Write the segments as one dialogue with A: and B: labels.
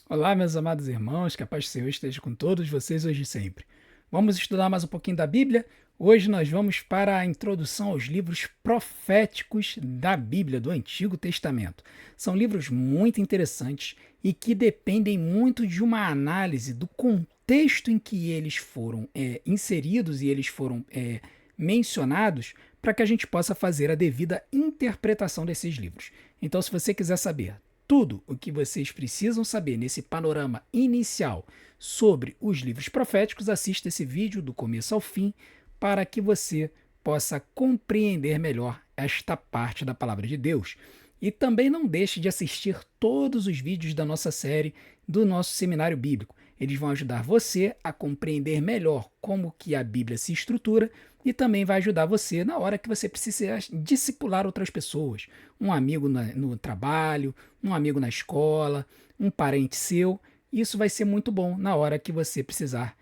A: Olá, meus amados irmãos, que a paz do Senhor esteja com todos vocês hoje e sempre. Vamos estudar mais um pouquinho da Bíblia? Hoje nós vamos para a introdução aos livros proféticos da Bíblia, do Antigo Testamento. São livros muito interessantes e que dependem muito de uma análise do contexto em que eles foram inseridos e eles foram mencionados para que a gente possa fazer a devida interpretação desses livros. Então, se você quiser saber tudo o que vocês precisam saber nesse panorama inicial sobre os livros proféticos, assista esse vídeo do começo ao fim para que você possa compreender melhor esta parte da palavra de Deus. E também não deixe de assistir todos os vídeos da nossa série do nosso seminário bíblico. Eles vão ajudar você a compreender melhor como que a Bíblia se estrutura e também vai ajudar você na hora que você precisa discipular outras pessoas. Um amigo no trabalho, um amigo na escola, um parente seu. Isso vai ser muito bom na hora que você precisar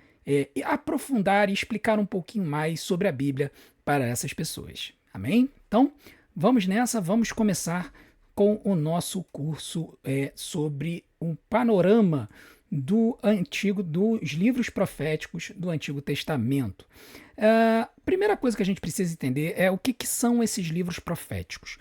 A: aprofundar e explicar um pouquinho mais sobre a Bíblia para essas pessoas. Amém? Então, vamos nessa, vamos começar com o nosso curso sobre um panorama dos livros proféticos do Antigo Testamento. A primeira coisa que a gente precisa entender é o que são esses livros proféticos.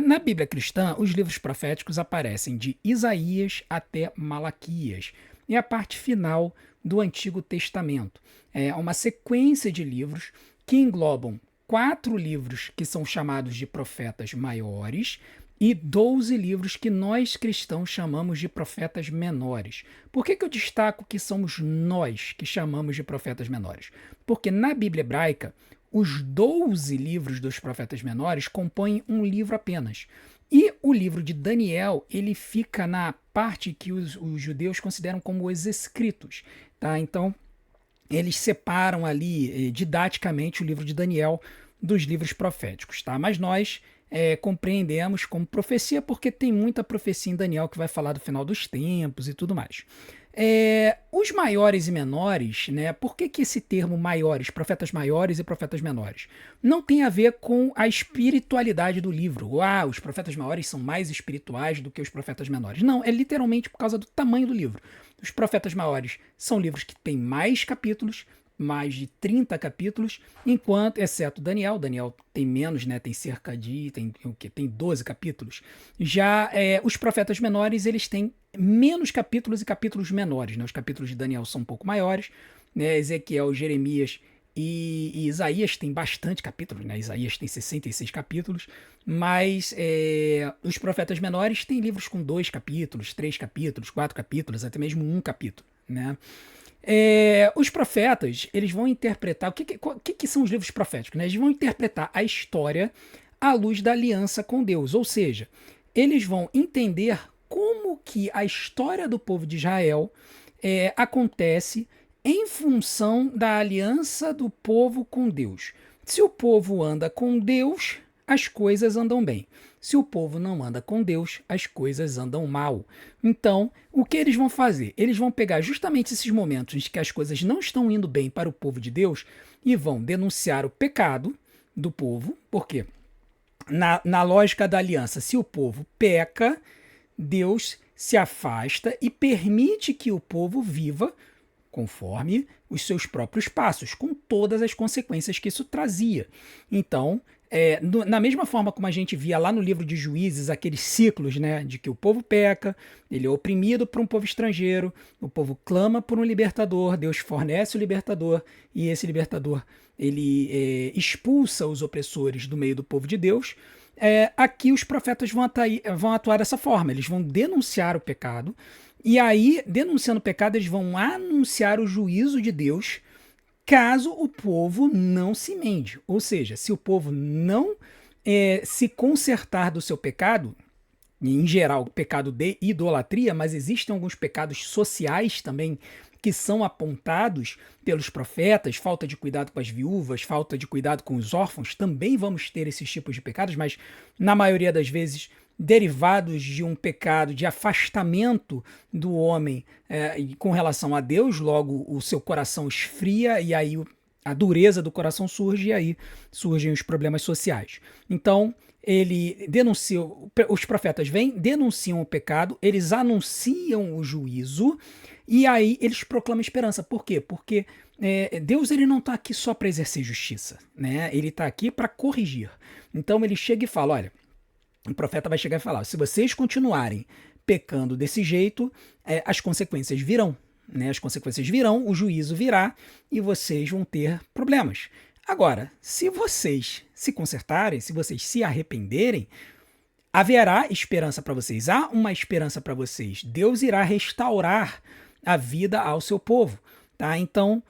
A: Na Bíblia cristã, os livros proféticos aparecem de Isaías até Malaquias, e a parte final do Antigo Testamento. É uma sequência de livros que englobam 4 livros que são chamados de profetas maiores e 12 livros que nós cristãos chamamos de profetas menores. Por que eu destaco que somos nós que chamamos de profetas menores? Porque na Bíblia hebraica, os 12 livros dos profetas menores compõem um livro apenas. E o livro de Daniel, ele fica na parte que os judeus consideram como os escritos. Tá? Então, eles separam ali didaticamente o livro de Daniel dos livros proféticos. Tá? Mas nós compreendemos como profecia porque tem muita profecia em Daniel que vai falar do final dos tempos e tudo mais. Os maiores e menores, né? Por que esse termo maiores, profetas maiores e profetas menores? Não tem a ver com a espiritualidade do livro. Os profetas maiores são mais espirituais do que os profetas menores. Não, é literalmente por causa do tamanho do livro. Os profetas maiores são livros que têm mais capítulos, mais de 30 capítulos, enquanto, exceto Daniel tem menos, né? Tem cerca de, tem 12 capítulos. Já os profetas menores, eles têm menos capítulos e capítulos menores, né? Os capítulos de Daniel são um pouco maiores, né? Ezequiel, Jeremias e Isaías tem bastante capítulos, né? Isaías tem 66 capítulos, mas os profetas menores têm livros com 2 capítulos, 3 capítulos, 4 capítulos, até mesmo um capítulo, né? Os profetas, eles vão interpretar... O que são os livros proféticos? Né? Eles vão interpretar a história à luz da aliança com Deus. Ou seja, eles vão entender como que a história do povo de Israel acontece em função da aliança do povo com Deus. Se o povo anda com Deus, as coisas andam bem. Se o povo não anda com Deus, as coisas andam mal. Então, o que eles vão fazer? Eles vão pegar justamente esses momentos em que as coisas não estão indo bem para o povo de Deus e vão denunciar o pecado do povo, porque na lógica da aliança, se o povo peca, Deus se afasta e permite que o povo viva conforme os seus próprios passos, com todas as consequências que isso trazia. Então, na mesma forma como a gente via lá no livro de Juízes, aqueles ciclos, né, de que o povo peca, ele é oprimido por um povo estrangeiro, o povo clama por um libertador, Deus fornece o libertador, e esse libertador ele expulsa os opressores do meio do povo de Deus. Aqui os profetas vão atuar dessa forma, eles vão denunciar o pecado, e aí, denunciando o pecado, eles vão anunciar o juízo de Deus caso o povo não se emende. Ou seja, se o povo não se consertar do seu pecado, em geral, o pecado de idolatria, mas existem alguns pecados sociais também que são apontados pelos profetas, falta de cuidado com as viúvas, falta de cuidado com os órfãos, também vamos ter esses tipos de pecados, mas na maioria das vezes derivados de um pecado de afastamento do homem com relação a Deus, logo o seu coração esfria e aí a dureza do coração surge e aí surgem os problemas sociais. Então, ele denuncia, os profetas vêm, denunciam o pecado, eles anunciam o juízo e aí eles proclamam esperança. Por quê? Porque Deus ele não está aqui só para exercer justiça, né? Ele está aqui para corrigir. Então ele chega e fala, olha, o profeta vai chegar e falar, se vocês continuarem pecando desse jeito, as consequências virão. Né? As consequências virão, o juízo virá e vocês vão ter problemas. Agora, se vocês se consertarem, se vocês se arrependerem, haverá esperança para vocês. Há uma esperança para vocês. Deus irá restaurar a vida ao seu povo. Tá? Então,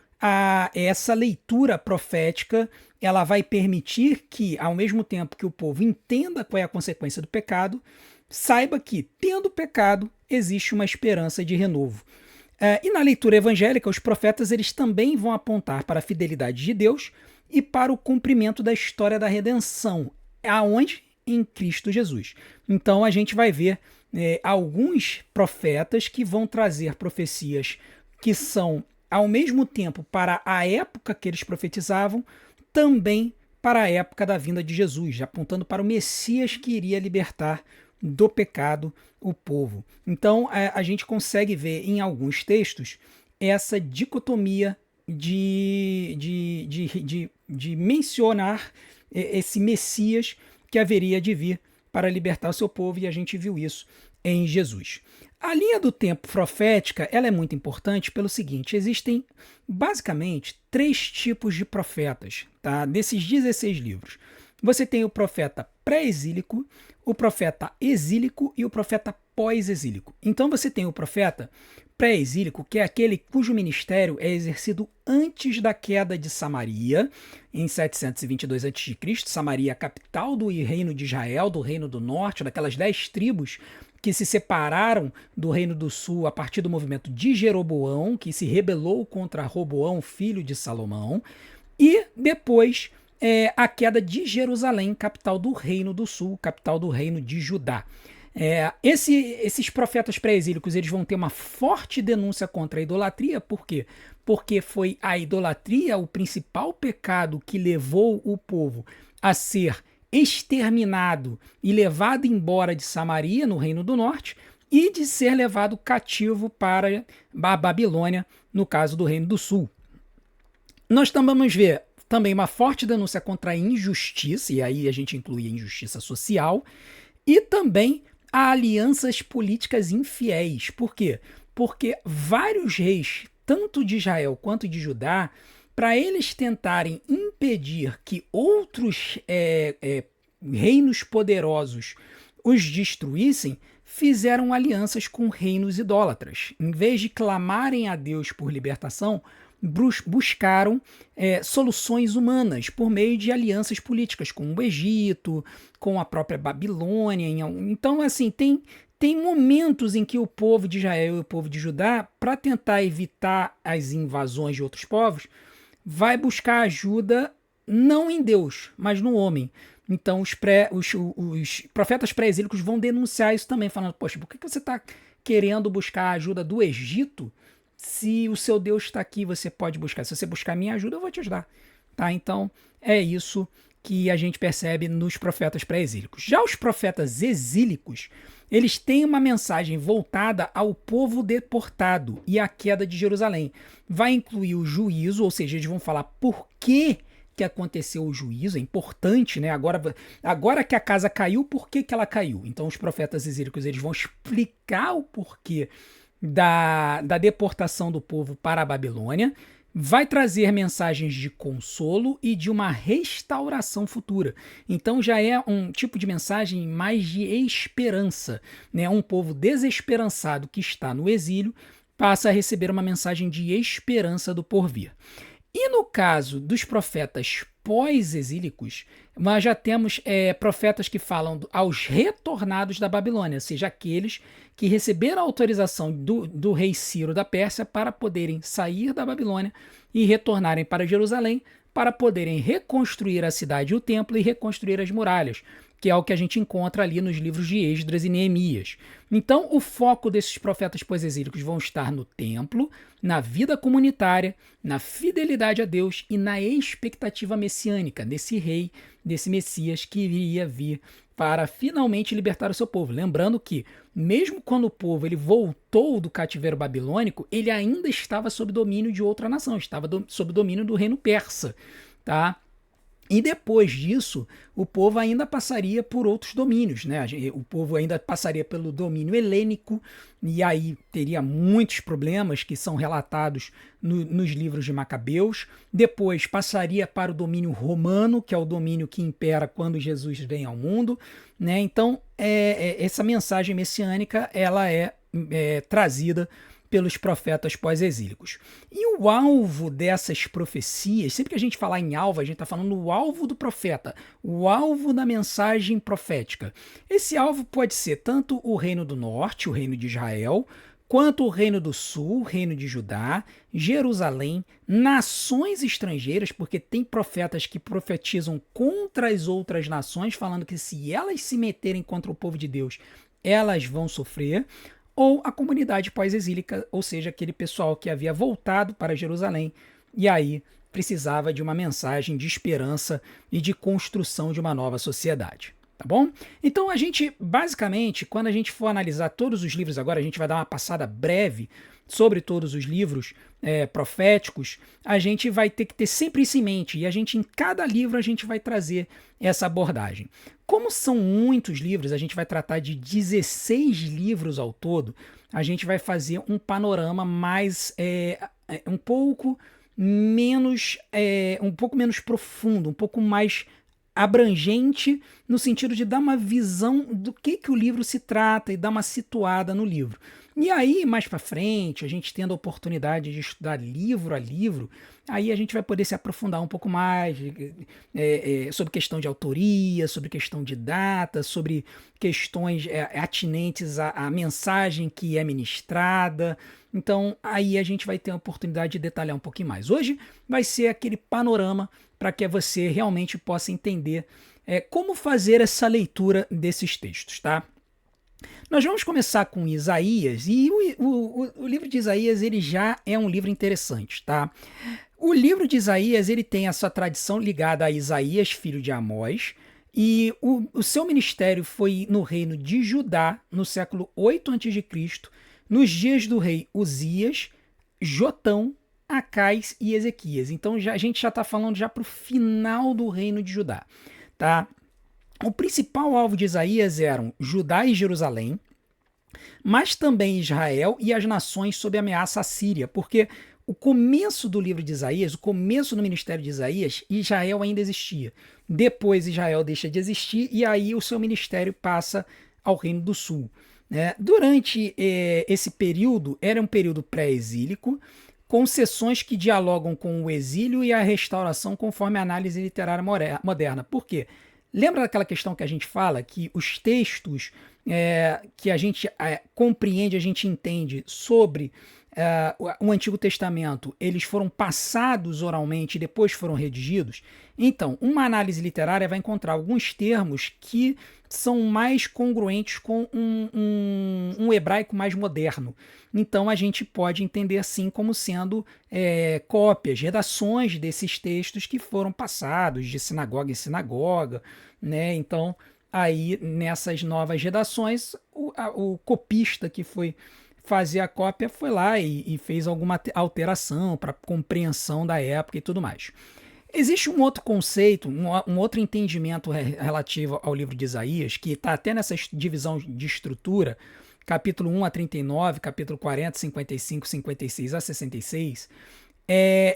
A: essa leitura profética ela vai permitir que, ao mesmo tempo que o povo entenda qual é a consequência do pecado, saiba que, tendo pecado, existe uma esperança de renovo. E na leitura evangélica, os profetas eles também vão apontar para a fidelidade de Deus e para o cumprimento da história da redenção. Aonde? Em Cristo Jesus. Então a gente vai ver alguns profetas que vão trazer profecias que são, ao mesmo tempo, para a época que eles profetizavam, também para a época da vinda de Jesus, apontando para o Messias que iria libertar do pecado o povo. Então a gente consegue ver em alguns textos essa dicotomia de mencionar esse Messias que haveria de vir para libertar o seu povo, e a gente viu isso em Jesus. A linha do tempo profética ela é muito importante pelo seguinte, existem basicamente 3 tipos de profetas, tá? Desses 16 livros. Você tem o profeta pré-exílico, o profeta exílico e o profeta pós-exílico. Então você tem o profeta pré-exílico, que é aquele cujo ministério é exercido antes da queda de Samaria, em 722 a.C. Samaria é a capital do reino de Israel, do reino do norte, daquelas 10 tribos que se separaram do reino do sul a partir do movimento de Jeroboão, que se rebelou contra Roboão, filho de Salomão, e depois a queda de Jerusalém, capital do reino do sul, capital do reino de Judá. Esses profetas pré-exílicos eles vão ter uma forte denúncia contra a idolatria. Por quê? Porque foi a idolatria o principal pecado que levou o povo a ser exterminado e levado embora de Samaria, no reino do norte, e de ser levado cativo para a Babilônia, no caso do reino do sul. Nós também vamos ver também uma forte denúncia contra a injustiça, e aí a gente inclui a injustiça social, e também a alianças políticas infiéis. Por quê? Porque vários reis, tanto de Israel quanto de Judá, para eles tentarem impedir que outros reinos poderosos os destruíssem, fizeram alianças com reinos idólatras. Em vez de clamarem a Deus por libertação, buscaram soluções humanas por meio de alianças políticas com o Egito, com a própria Babilônia. Então, assim, tem momentos em que o povo de Israel e o povo de Judá, para tentar evitar as invasões de outros povos, vai buscar ajuda não em Deus, mas no homem. Então os profetas pré-exílicos vão denunciar isso também, falando, poxa, por que você está querendo buscar a ajuda do Egito se o seu Deus está aqui, você pode buscar. Se você buscar minha ajuda, eu vou te ajudar. Tá? Então é isso que a gente percebe nos profetas pré-exílicos. Já os profetas exílicos, eles têm uma mensagem voltada ao povo deportado e à queda de Jerusalém. Vai incluir o juízo, ou seja, eles vão falar por que aconteceu o juízo, é importante, né? Agora que a casa caiu, por que ela caiu? Então os profetas exílicos eles vão explicar o porquê da deportação do povo para a Babilônia, vai trazer mensagens de consolo e de uma restauração futura. Então já é um tipo de mensagem mais de esperança, né? Um povo desesperançado que está no exílio passa a receber uma mensagem de esperança do porvir. E no caso dos profetas pós-exílicos, nós já temos profetas que falam aos retornados da Babilônia, ou seja, aqueles que receberam a autorização do rei Ciro da Pérsia para poderem sair da Babilônia e retornarem para Jerusalém para poderem reconstruir a cidade e o templo e reconstruir as muralhas, que é o que a gente encontra ali nos livros de Esdras e Neemias. Então, o foco desses profetas pós-exílicos vão estar no templo, na vida comunitária, na fidelidade a Deus e na expectativa messiânica desse rei, desse Messias que iria vir para finalmente libertar o seu povo. Lembrando que, mesmo quando o povo ele voltou do cativeiro babilônico, ele ainda estava sob domínio de outra nação, estava sob domínio do reino persa, tá? E depois disso, o povo ainda passaria por outros domínios, né? O povo ainda passaria pelo domínio helênico, e aí teria muitos problemas que são relatados nos livros de Macabeus. Depois passaria para o domínio romano, que é o domínio que impera quando Jesus vem ao mundo, né? Então, essa mensagem messiânica ela é trazida pelos profetas pós-exílicos. E o alvo dessas profecias, sempre que a gente falar em alvo, a gente está falando o alvo do profeta, o alvo da mensagem profética. Esse alvo pode ser tanto o reino do norte, o reino de Israel, quanto o reino do sul, o reino de Judá, Jerusalém, nações estrangeiras, porque tem profetas que profetizam contra as outras nações, falando que se elas se meterem contra o povo de Deus, elas vão sofrer, ou a comunidade pós-exílica, ou seja, aquele pessoal que havia voltado para Jerusalém e aí precisava de uma mensagem de esperança e de construção de uma nova sociedade. Tá bom? Então a gente, basicamente, quando a gente for analisar todos os livros agora, a gente vai dar uma passada breve sobre todos os livros proféticos, a gente vai ter que ter sempre isso em mente, e a gente, em cada livro, a gente vai trazer essa abordagem. Como são muitos livros, a gente vai tratar de 16 livros ao todo, a gente vai fazer um panorama mais, um pouco menos profundo, um pouco mais abrangente, no sentido de dar uma visão do que o livro se trata e dar uma situada no livro. E aí, mais para frente, a gente tendo a oportunidade de estudar livro a livro, aí a gente vai poder se aprofundar um pouco mais sobre questão de autoria, sobre questão de data, sobre questões atinentes à mensagem que é ministrada. Então, aí a gente vai ter a oportunidade de detalhar um pouquinho mais. Hoje vai ser aquele panorama para que você realmente possa entender como fazer essa leitura desses textos, tá? Nós vamos começar com Isaías, e o livro de Isaías ele já é um livro interessante, tá? O livro de Isaías ele tem a sua tradição ligada a Isaías, filho de Amós, e o seu ministério foi no reino de Judá, no século 8 a.C., nos dias do rei Uzias, Jotão, Acais e Ezequias. Então a gente já está falando já para o final do reino de Judá, tá? O principal alvo de Isaías eram Judá e Jerusalém, mas também Israel e as nações sob ameaça assíria, porque o começo do livro de Isaías, o começo do ministério de Isaías, Israel ainda existia. Depois Israel deixa de existir e aí o seu ministério passa ao Reino do Sul. Durante esse período, era um período pré-exílico, com sessões que dialogam com o exílio e a restauração conforme a análise literária moderna. Por quê? Lembra daquela questão que a gente fala, que os textos que a gente compreende, a gente entende sobre o Antigo Testamento, eles foram passados oralmente e depois foram redigidos? Então, uma análise literária vai encontrar alguns termos que são mais congruentes com um hebraico mais moderno. Então, a gente pode entender assim como sendo cópias, redações desses textos que foram passados de sinagoga em sinagoga, né? Então, aí nessas novas redações, o copista que foi fazer a cópia foi lá e fez alguma alteração para compreensão da época e tudo mais. Existe um outro conceito, um outro entendimento relativo ao livro de Isaías, que está até nessa divisão de estrutura, capítulo 1 a 39, capítulo 40, 55, 56 a 66,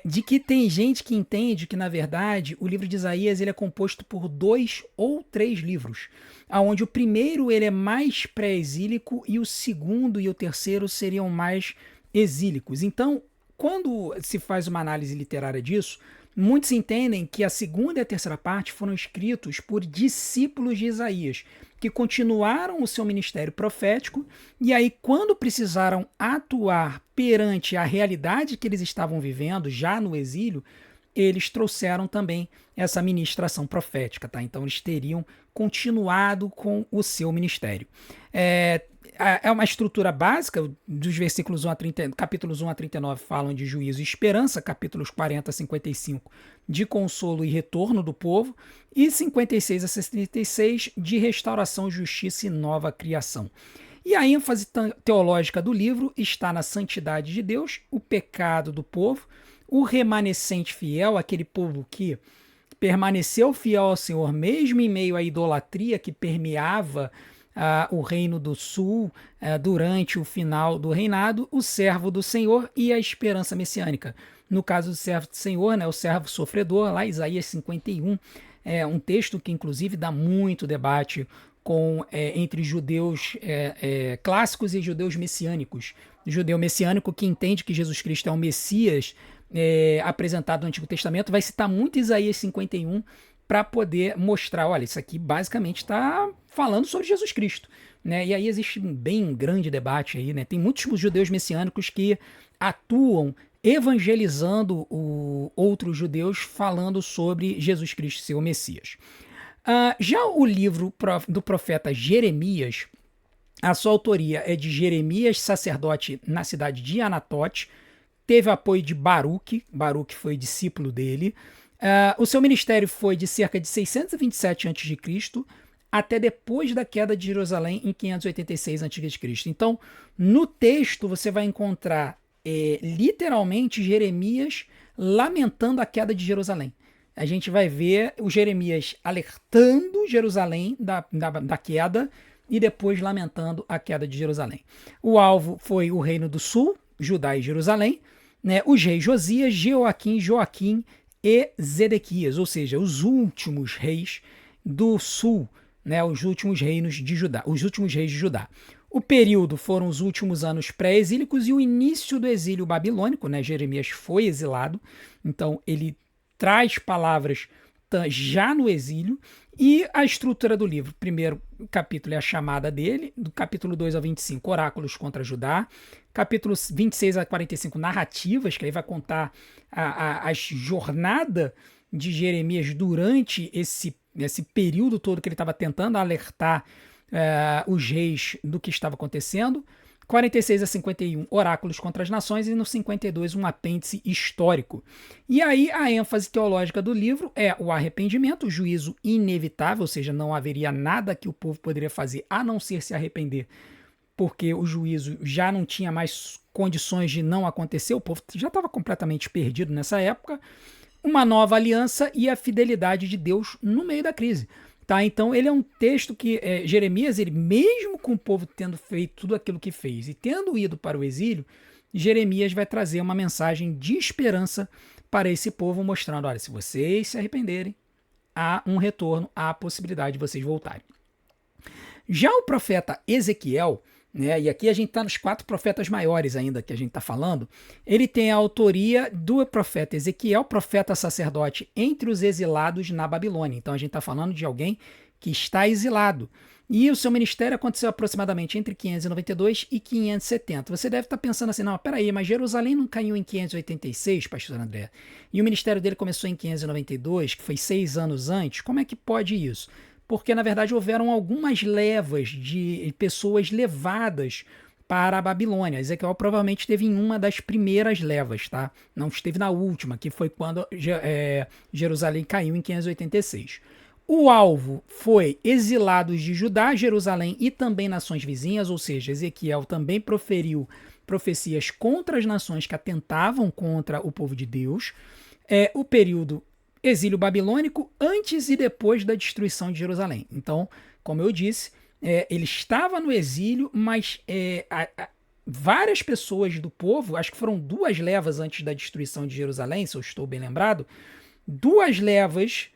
A: de que tem gente que entende que, na verdade, o livro de Isaías ele é composto por 2 ou 3 livros, onde o primeiro ele é mais pré-exílico e o segundo e o terceiro seriam mais exílicos. Então, quando se faz uma análise literária disso, muitos entendem que a segunda e a terceira parte foram escritos por discípulos de Isaías, que continuaram o seu ministério profético, e aí quando precisaram atuar perante a realidade que eles estavam vivendo já no exílio, eles trouxeram também essa ministração profética, tá? Então eles teriam continuado com o seu ministério. É uma estrutura básica, dos versículos 1 a 30, capítulos 1 a 39 falam de juízo e esperança, capítulos 40 a 55 de consolo e retorno do povo, e 56 a 66 de restauração, justiça e nova criação. E a ênfase teológica do livro está na santidade de Deus, o pecado do povo, o remanescente fiel, aquele povo que permaneceu fiel ao Senhor, mesmo em meio à idolatria que permeava o reino do sul durante o final do reinado, o servo do Senhor e a esperança messiânica. No caso do servo do Senhor, né, o servo sofredor, lá Isaías 51, é um texto que inclusive dá muito debate entre judeus clássicos e judeus messiânicos. O judeu messiânico que entende que Jesus Cristo é um Messias apresentado no Antigo Testamento vai citar muito Isaías 51 para poder mostrar, olha, isso aqui basicamente está falando sobre Jesus Cristo, né? E aí existe um bem grande debate aí, né? Tem muitos judeus messiânicos que atuam evangelizando outros judeus falando sobre Jesus Cristo ser o Messias. Já o livro do profeta Jeremias, a sua autoria é de Jeremias, sacerdote na cidade de Anatote, teve apoio de Baruque foi discípulo dele. O seu ministério foi de cerca de 627 a.C. até depois da queda de Jerusalém em 586 a.C. Então, no texto você vai encontrar literalmente Jeremias lamentando a queda de Jerusalém. A gente vai ver o Jeremias alertando Jerusalém da queda e depois lamentando a queda de Jerusalém. O alvo foi o Reino do Sul, Judá e Jerusalém, né? Os reis Josias, Joaquim e Zedequias, ou seja, os últimos reis do sul, né? Os últimos reinos de Judá, os últimos reis de Judá. O período foram os últimos anos pré-exílicos e o início do exílio babilônico, né? Jeremias foi exilado, então ele traz palavras já no exílio, e a estrutura do livro. Primeiro capítulo é a chamada dele, do capítulo 2 ao 25, oráculos contra Judá, capítulos 26 a 45, narrativas, que aí vai contar a jornada de Jeremias durante esse período todo que ele estava tentando alertar os reis do que estava acontecendo. 46 a 51, oráculos contra as nações, e no 52, um apêndice histórico. E aí a ênfase teológica do livro é o arrependimento, o juízo inevitável, ou seja, não haveria nada que o povo poderia fazer a não ser se arrepender, porque o juízo já não tinha mais condições de não acontecer, o povo já estava completamente perdido nessa época. Uma nova aliança e a fidelidade de Deus no meio da crise. Tá, então ele é um texto que Jeremias, ele mesmo com o povo tendo feito tudo aquilo que fez e tendo ido para o exílio, Jeremias vai trazer uma mensagem de esperança para esse povo, mostrando, olha, se vocês se arrependerem, há um retorno, há a possibilidade de vocês voltarem. Já o profeta Ezequiel, né, e aqui a gente está nos 4 profetas maiores ainda que a gente está falando, ele tem a autoria do profeta Ezequiel, profeta sacerdote entre os exilados na Babilônia. Então a gente está falando de alguém que está exilado. E o seu ministério aconteceu aproximadamente entre 592 e 570. Você deve estar pensando assim, não, peraí, mas Jerusalém não caiu em 586, pastor André? E o ministério dele começou em 592, que foi 6 anos antes? Como é que pode isso? Porque, na verdade, houveram algumas levas de pessoas levadas para a Babilônia. Ezequiel provavelmente esteve em uma das primeiras levas, tá? Não esteve na última, que foi quando Jerusalém caiu em 586. O alvo foi exilados de Judá, Jerusalém e também nações vizinhas, ou seja, Ezequiel também proferiu profecias contra as nações que atentavam contra o povo de Deus. O período exílio babilônico antes e depois da destruição de Jerusalém. Então, como eu disse, ele estava no exílio, mas várias pessoas do povo, acho que foram 2 levas antes da destruição de Jerusalém, se eu estou bem lembrado, 2 levas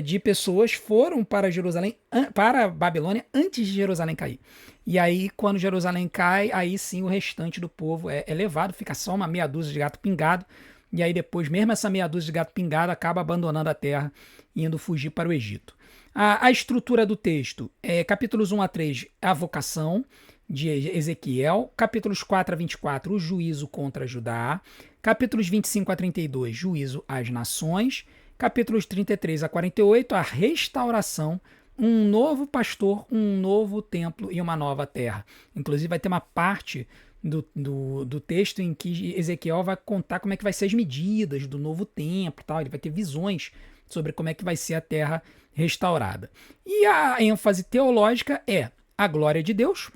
A: de pessoas foram para Jerusalém, para a Babilônia, antes de Jerusalém cair. E aí, quando Jerusalém cai, aí sim o restante do povo é levado, fica só uma meia dúzia de gato pingado. E aí depois, mesmo essa meia dúzia de gato pingado, acaba abandonando a terra e indo fugir para o Egito. A estrutura do texto capítulos 1 a 3, a vocação de Ezequiel. Capítulos 4 a 24, o juízo contra Judá. Capítulos 25 a 32, juízo às nações. Capítulos 33 a 48, a restauração um novo pastor, um novo templo e uma nova terra. Inclusive vai ter uma parte do texto em que Ezequiel vai contar como é que vai ser as medidas do novo templo, tal. Ele vai ter visões sobre como é que vai ser a terra restaurada. E a ênfase teológica é a glória de Deus,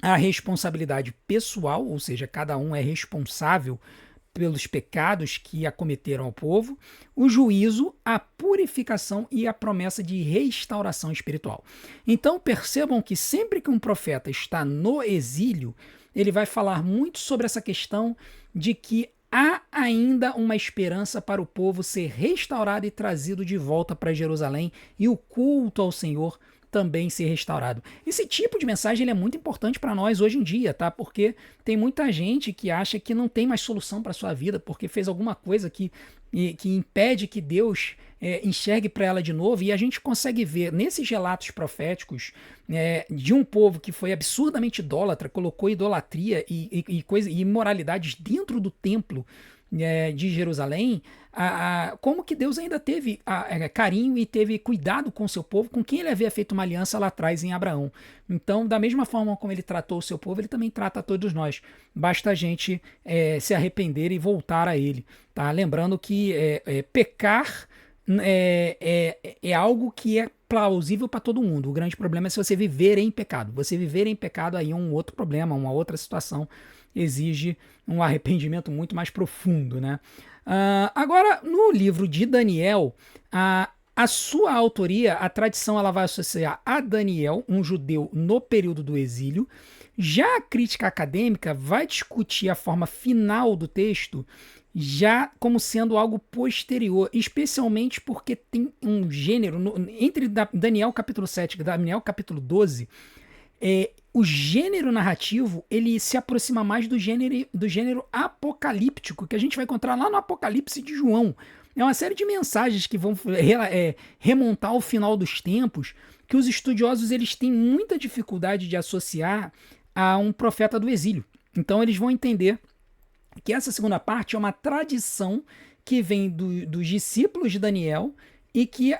A: a responsabilidade pessoal, ou seja, cada um é responsável pelos pecados que acometeram ao povo, o juízo, a purificação e a promessa de restauração espiritual. Então percebam que sempre que um profeta está no exílio, ele vai falar muito sobre essa questão de que há ainda uma esperança para o povo ser restaurado e trazido de volta para Jerusalém e o culto ao Senhor também ser restaurado. Esse tipo de mensagem ele é muito importante para nós hoje em dia, tá? Porque tem muita gente que acha que não tem mais solução para sua vida porque fez alguma coisa que impede que Deus enxergue para ela de novo, e a gente consegue ver nesses relatos proféticos de um povo que foi absurdamente idólatra, colocou idolatria e imoralidades dentro do templo de Jerusalém, como que Deus ainda teve carinho e teve cuidado com o seu povo, com quem ele havia feito uma aliança lá atrás em Abraão. Então, da mesma forma como ele tratou o seu povo, ele também trata a todos nós. Basta a gente se arrepender e voltar a ele. Tá? Lembrando que pecar é algo que é plausível para todo mundo. O grande problema é se você viver em pecado. Você viver em pecado aí é um outro problema, uma outra situação, exige um arrependimento muito mais profundo, né? Agora, no livro de Daniel, a sua autoria, a tradição, ela vai associar a Daniel, um judeu no período do exílio. Já a crítica acadêmica vai discutir a forma final do texto já como sendo algo posterior, especialmente porque tem um gênero, entre Daniel capítulo 7 e Daniel capítulo 12, o gênero narrativo ele se aproxima mais do gênero apocalíptico, que a gente vai encontrar lá no Apocalipse de João. É uma série de mensagens que vão remontar ao final dos tempos, que os estudiosos eles têm muita dificuldade de associar a um profeta do exílio. Então eles vão entender que essa segunda parte é uma tradição que vem dos discípulos de Daniel e que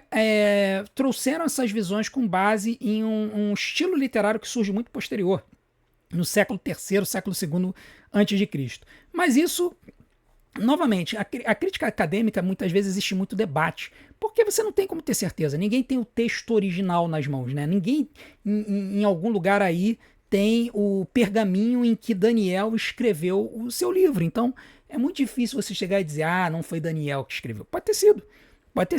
A: trouxeram essas visões com base em um estilo literário que surge muito posterior, no século III, século II a.C. Mas isso, novamente, a crítica acadêmica, muitas vezes existe muito debate, porque você não tem como ter certeza, ninguém tem o texto original nas mãos, né? Ninguém em algum lugar aí tem o pergaminho em que Daniel escreveu o seu livro. Então, é muito difícil você chegar e dizer, não foi Daniel que escreveu. Pode ter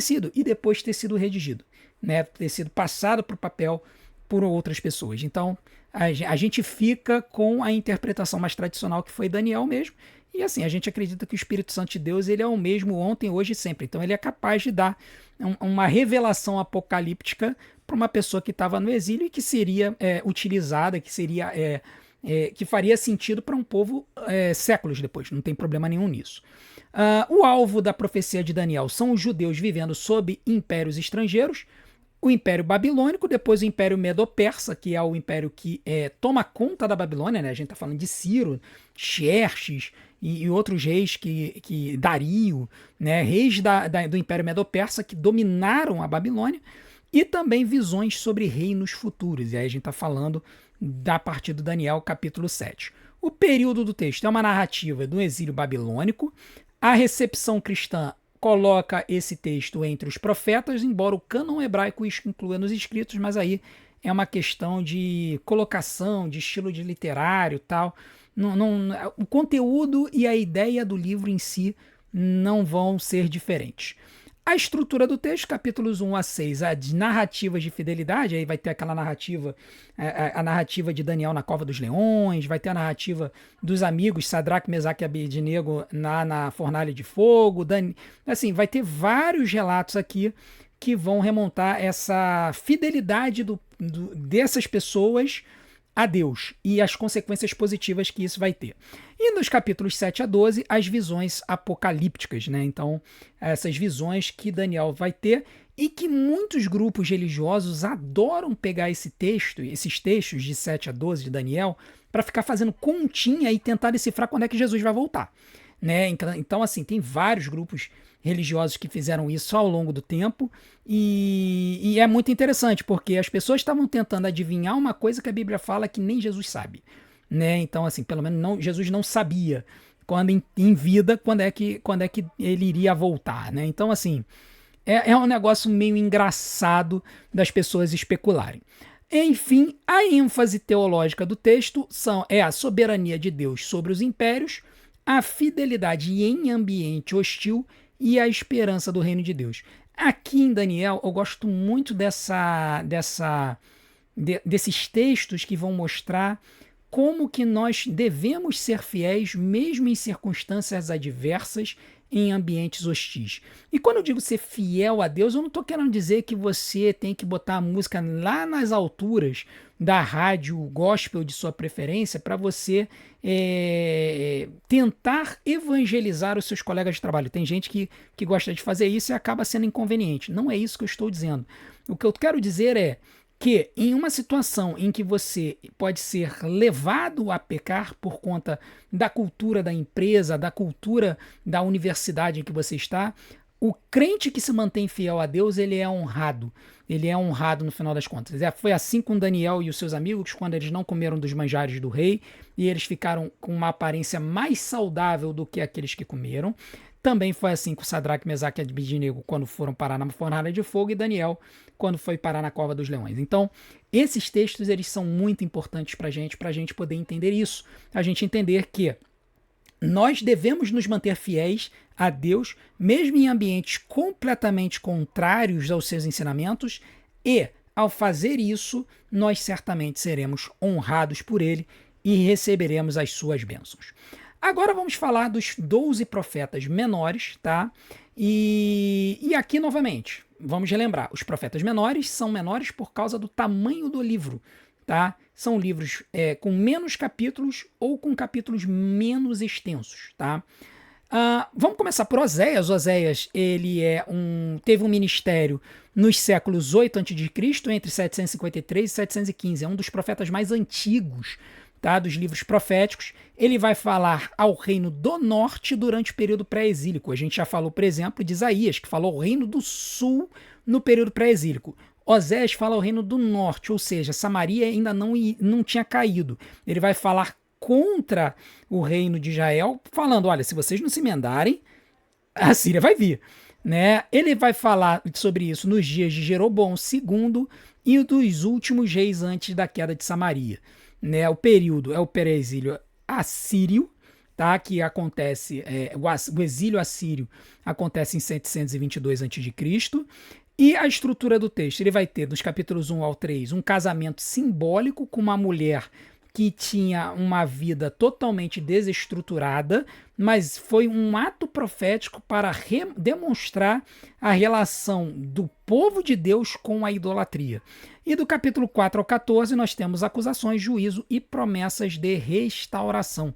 A: sido, e depois ter sido redigido, né? Ter sido passado para o papel por outras pessoas. Então, a gente fica com a interpretação mais tradicional, que foi Daniel mesmo, e assim, a gente acredita que o Espírito Santo de Deus ele é o mesmo ontem, hoje e sempre. Então, ele é capaz de dar uma revelação apocalíptica para uma pessoa que estava no exílio e que seria utilizada, que faria sentido para um povo séculos depois. Não tem problema nenhum nisso. O alvo da profecia de Daniel são os judeus vivendo sob impérios estrangeiros, o Império Babilônico, depois o Império Medo-Persa, que é o império que toma conta da Babilônia, né? A gente está falando de Ciro, Xerxes e outros reis, que Dario, né? Reis do Império Medo-Persa que dominaram a Babilônia, e também visões sobre reinos futuros. E aí a gente está falando da partir do Daniel capítulo 7. O período do texto é uma narrativa do exílio babilônico. A recepção cristã coloca esse texto entre os profetas, embora o cânon hebraico inclua nos escritos, mas aí é uma questão de colocação, de estilo de literário e tal. O conteúdo e a ideia do livro em si não vão ser diferentes. A estrutura do texto, capítulos 1 a 6, a de narrativas de fidelidade, aí vai ter aquela narrativa, a narrativa de Daniel na Cova dos Leões, vai ter a narrativa dos amigos Sadraque, Mesaque e Abednego na fornalha de fogo, assim, vai ter vários relatos aqui que vão remontar essa fidelidade dessas pessoas a Deus e as consequências positivas que isso vai ter. E nos capítulos 7 a 12, as visões apocalípticas, né? Então, essas visões que Daniel vai ter e que muitos grupos religiosos adoram pegar esses textos de 7 a 12 de Daniel, para ficar fazendo continha e tentar decifrar quando é que Jesus vai voltar, né? Então, assim, tem vários grupos religiosos que fizeram isso ao longo do tempo, e é muito interessante, porque as pessoas estavam tentando adivinhar uma coisa que a Bíblia fala que nem Jesus sabe, né? Então, assim, pelo menos Jesus não sabia quando em vida quando é que ele iria voltar, né? Então, assim, é um negócio meio engraçado das pessoas especularem. Enfim, a ênfase teológica do texto é a soberania de Deus sobre os impérios, a fidelidade em ambiente hostil e a esperança do reino de Deus. Aqui em Daniel, eu gosto muito desses textos que vão mostrar como que nós devemos ser fiéis mesmo em circunstâncias adversas, em ambientes hostis. E quando eu digo ser fiel a Deus, eu não estou querendo dizer que você tem que botar a música lá nas alturas da rádio gospel de sua preferência para você tentar evangelizar os seus colegas de trabalho. Tem gente que gosta de fazer isso e acaba sendo inconveniente. Não é isso que eu estou dizendo. O que eu quero dizer é que em uma situação em que você pode ser levado a pecar por conta da cultura da empresa, da cultura da universidade em que você está, o crente que se mantém fiel a Deus, ele é honrado. Ele é honrado no final das contas. Foi assim com Daniel e os seus amigos, quando eles não comeram dos manjares do rei, e eles ficaram com uma aparência mais saudável do que aqueles que comeram. Também foi assim com Sadraque, Mesaque e Abednego quando foram parar na fornalha de fogo, e Daniel quando foi parar na cova dos leões. Então, esses textos eles são muito importantes para a gente poder entender isso. A gente entender que nós devemos nos manter fiéis a Deus, mesmo em ambientes completamente contrários aos seus ensinamentos, e, ao fazer isso, nós certamente seremos honrados por Ele e receberemos as suas bênçãos. Agora vamos falar dos 12 profetas menores, tá? E aqui, novamente, vamos relembrar, os profetas menores são menores por causa do tamanho do livro, tá? São livros com menos capítulos ou com capítulos menos extensos, tá? Vamos começar por Oséias. Oséias, ele teve um ministério nos séculos 8 a.C., entre 753 e 715. É um dos profetas mais antigos, tá, dos livros proféticos. Ele vai falar ao reino do norte durante o período pré-exílico. A gente já falou, por exemplo, de Isaías, que falou o reino do sul no período pré-exílico. Oséias fala o reino do norte, ou seja, Samaria ainda não tinha caído. Ele vai falar contra o reino de Israel, falando, olha, se vocês não se emendarem, a Síria vai vir, né? Ele vai falar sobre isso nos dias de Jeroboão II e dos últimos reis antes da queda de Samaria, né? O período é o pré-exílio assírio, tá? Que acontece, o exílio assírio acontece em 722 a.C., e a estrutura do texto, ele vai ter, dos capítulos 1 ao 3, um casamento simbólico com uma mulher que tinha uma vida totalmente desestruturada, mas foi um ato profético para demonstrar a relação do povo de Deus com a idolatria. E do capítulo 4 ao 14, nós temos acusações, juízo e promessas de restauração.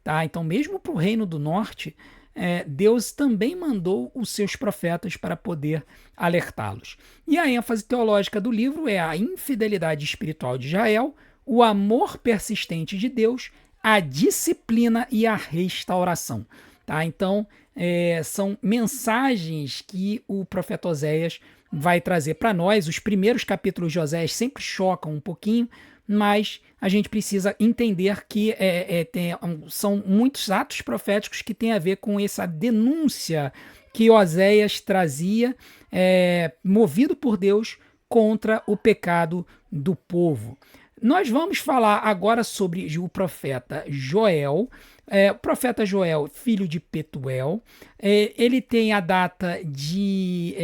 A: Tá? Então, mesmo para o reino do norte, Deus também mandou os seus profetas para poder alertá-los. E a ênfase teológica do livro é a infidelidade espiritual de Israel, o amor persistente de Deus, a disciplina e a restauração. Tá? Então, são mensagens que o profeta Oséias vai trazer para nós. Os primeiros capítulos de Oséias sempre chocam um pouquinho, mas a gente precisa entender que são muitos atos proféticos que têm a ver com essa denúncia que Oséias trazia, movido por Deus, contra o pecado do povo. Nós vamos falar agora sobre o profeta Joel. O profeta Joel, filho de Petuel, ele tem a data de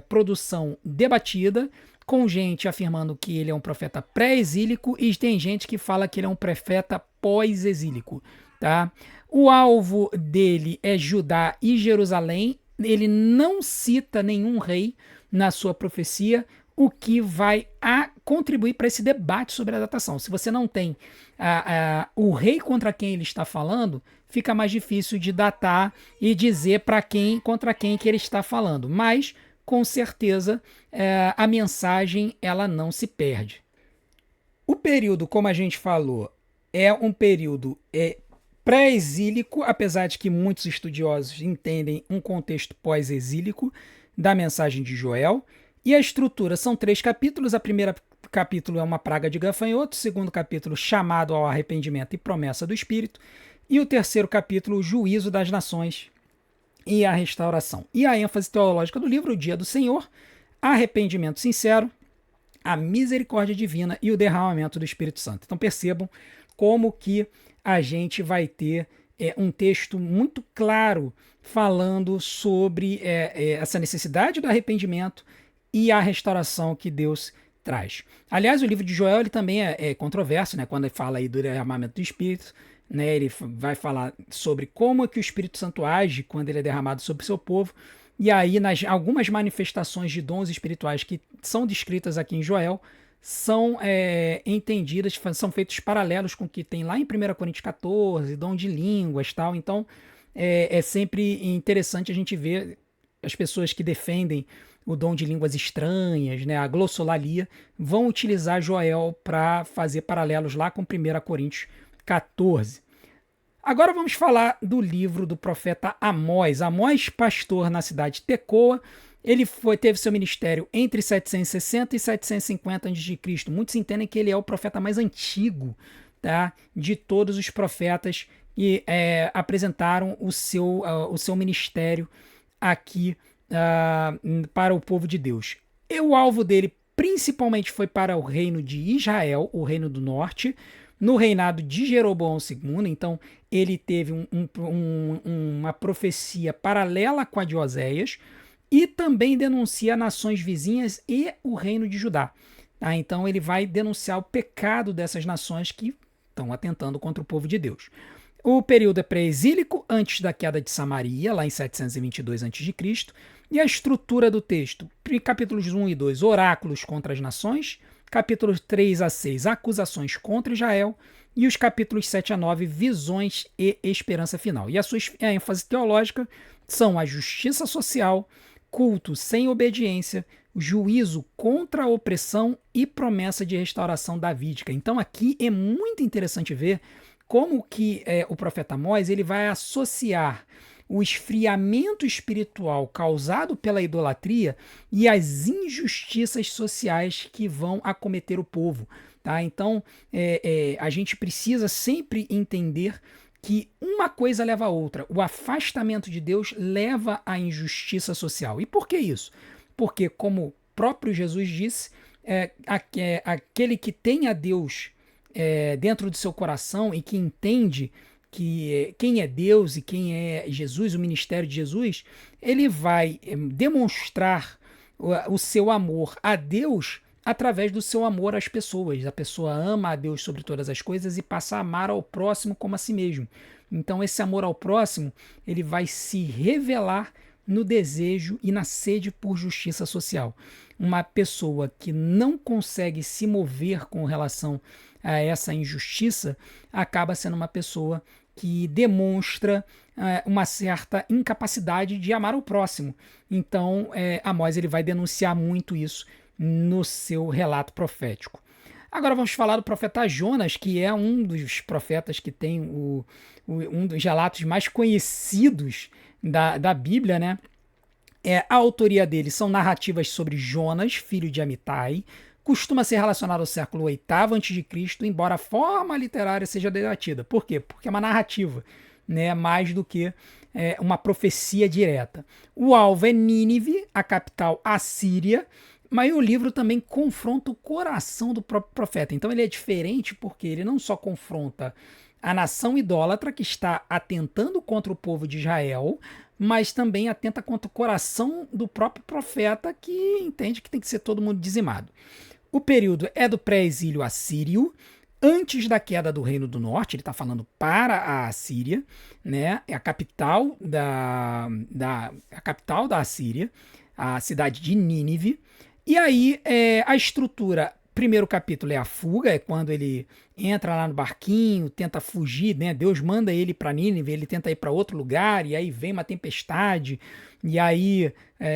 A: produção debatida, com gente afirmando que ele é um profeta pré-exílico e tem gente que fala que ele é um profeta pós-exílico. Tá? O alvo dele é Judá e Jerusalém. Ele não cita nenhum rei na sua profecia, o que vai contribuir para esse debate sobre a datação. Se você não tem o rei contra quem ele está falando, fica mais difícil de datar e dizer contra quem que ele está falando. Mas, com certeza, a mensagem ela não se perde. O período, como a gente falou, é um período pré-exílico, apesar de que muitos estudiosos entendem um contexto pós-exílico da mensagem de Joel. E a estrutura são 3 capítulos. A primeira capítulo é uma praga de gafanhoto, o segundo capítulo, chamado ao arrependimento e promessa do Espírito, e o terceiro capítulo, o juízo das nações e a restauração. E a ênfase teológica do livro, o dia do Senhor, arrependimento sincero, a misericórdia divina e o derramamento do Espírito Santo. Então percebam como que a gente vai ter um texto muito claro falando sobre essa necessidade do arrependimento e a restauração que Deus traz. Aliás, o livro de Joel ele também é controverso, né? Quando ele fala aí do derramamento do Espírito, né? Ele vai falar sobre como é que o Espírito Santo age quando ele é derramado sobre o seu povo. E aí, algumas manifestações de dons espirituais que são descritas aqui em Joel são entendidas, são feitos paralelos com o que tem lá em 1 Coríntios 14, dom de línguas e tal. Então, é sempre interessante a gente ver as pessoas que defendem o dom de línguas estranhas, né, a glossolalia, vão utilizar Joel para fazer paralelos lá com 1 Coríntios 14. Agora vamos falar do livro do profeta Amós. Amós, pastor na cidade de Tecoa, ele teve seu ministério entre 760 e 750 a.C. Muitos entendem que ele é o profeta mais antigo, tá, de todos os profetas que apresentaram o seu ministério aqui para o povo de Deus. E o alvo dele principalmente foi para o reino de Israel, o reino do norte, no reinado de Jeroboão II. Então ele teve uma profecia paralela com a de Oséias e também denuncia nações vizinhas e o reino de Judá. Tá? Então ele vai denunciar o pecado dessas nações que estão atentando contra o povo de Deus. O período é pré-exílico, antes da queda de Samaria, lá em 722 a.C., e a estrutura do texto, capítulos 1 e 2, oráculos contra as nações, capítulos 3 a 6, acusações contra Israel, e os capítulos 7 a 9, visões e esperança final. E a sua ênfase teológica são a justiça social, culto sem obediência, juízo contra a opressão e promessa de restauração davídica. Então aqui é muito interessante ver como que o profeta Amós ele vai associar o esfriamento espiritual causado pela idolatria e as injustiças sociais que vão acometer o povo. Tá? Então, a gente precisa sempre entender que uma coisa leva a outra. O afastamento de Deus leva à injustiça social. E por que isso? Porque, como o próprio Jesus disse, aquele que tem a Deus dentro do seu coração e que entende quem é Deus e quem é Jesus, o ministério de Jesus, ele vai demonstrar o seu amor a Deus através do seu amor às pessoas. A pessoa ama a Deus sobre todas as coisas e passa a amar ao próximo como a si mesmo. Então esse amor ao próximo, ele vai se revelar no desejo e na sede por justiça social. Uma pessoa que não consegue se mover com relação a essa injustiça acaba sendo uma pessoa que demonstra uma certa incapacidade de amar o próximo. Então, Amós ele vai denunciar muito isso no seu relato profético. Agora vamos falar do profeta Jonas, que é um dos profetas que tem um dos relatos mais conhecidos da Bíblia, né? A autoria dele são narrativas sobre Jonas, filho de Amitai, costuma ser relacionado ao século VIII a.C., embora a forma literária seja debatida. Por quê? Porque é uma narrativa, né? Mais do que uma profecia direta. O alvo é Nínive, a capital assíria, mas o livro também confronta o coração do próprio profeta. Então ele é diferente porque ele não só confronta a nação idólatra que está atentando contra o povo de Israel, mas também atenta contra o coração do próprio profeta que entende que tem que ser todo mundo dizimado. O período é do pré-exílio assírio, antes da queda do Reino do Norte. Ele está falando para a Assíria, né? É a capital a capital da Assíria, a cidade de Nínive. E aí a estrutura primeiro capítulo é a fuga, é quando ele entra lá no barquinho, tenta fugir, né? Deus manda ele para Nínive, ele tenta ir para outro lugar, e aí vem uma tempestade, e aí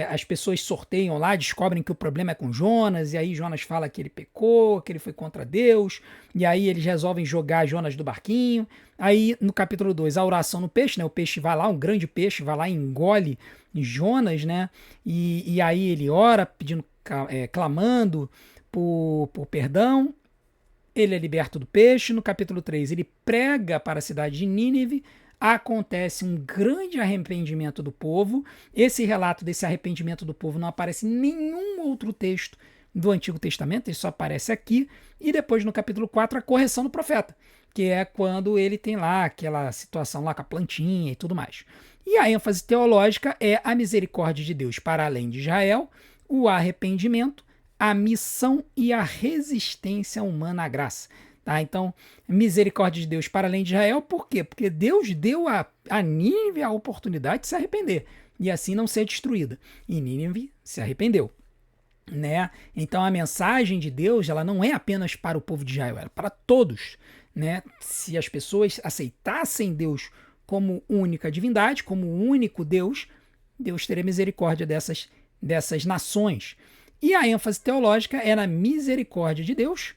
A: as pessoas sorteiam lá, descobrem que o problema é com Jonas, e aí Jonas fala que ele pecou, que ele foi contra Deus, e aí eles resolvem jogar Jonas do barquinho. Aí no capítulo 2, a oração no peixe, né? O peixe vai lá, um grande peixe, vai lá e engole Jonas, né? E aí ele ora, pedindo, clamando por perdão, ele é liberto do peixe. No capítulo 3, ele prega para a cidade de Nínive, acontece um grande arrependimento do povo. Esse relato desse arrependimento do povo não aparece em nenhum outro texto do Antigo Testamento, ele só aparece aqui. E depois no capítulo 4, a correção do profeta, que é quando ele tem lá aquela situação lá com a plantinha e tudo mais. E a ênfase teológica é a misericórdia de Deus para além de Israel, o arrependimento, a missão e a resistência humana à graça. Tá? Então, misericórdia de Deus para além de Israel, por quê? Porque Deus deu a Nínive a oportunidade de se arrepender e assim não ser destruída. E Nínive se arrependeu. Né? Então a mensagem de Deus, ela não é apenas para o povo de Israel, é para todos. Né? Se as pessoas aceitassem Deus como única divindade, como único Deus, Deus teria misericórdia dessas nações. E a ênfase teológica é na misericórdia de Deus,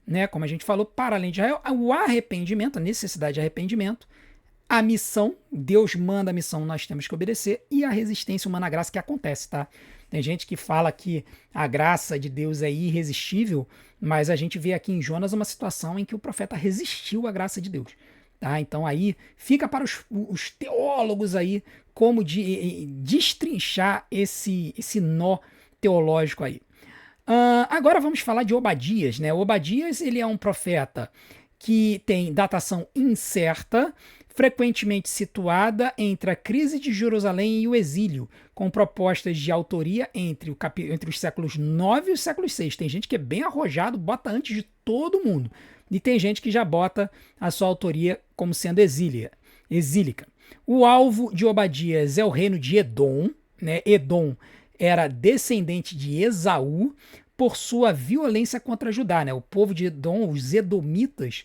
A: né? Como a gente falou, para além de Israel, o arrependimento, a necessidade de arrependimento, a missão, Deus manda a missão, nós temos que obedecer, e a resistência humana à graça que acontece, tá? Tem gente que fala que a graça de Deus é irresistível, mas a gente vê aqui em Jonas uma situação em que o profeta resistiu à graça de Deus. Tá? Então aí fica para os teólogos aí como de destrinchar esse nó teológico aí. Agora vamos falar de Obadias. Né? Obadias, ele é um profeta que tem datação incerta, frequentemente situada entre a crise de Jerusalém e o exílio, com propostas de autoria entre os séculos 9 e os séculos 6. Tem gente que é bem arrojado, bota antes de todo mundo. E tem gente que já bota a sua autoria como sendo exílica. O alvo de Obadias é o reino de Edom. Né? Edom era descendente de Esaú por sua violência contra Judá. Né? O povo de Edom, os edomitas,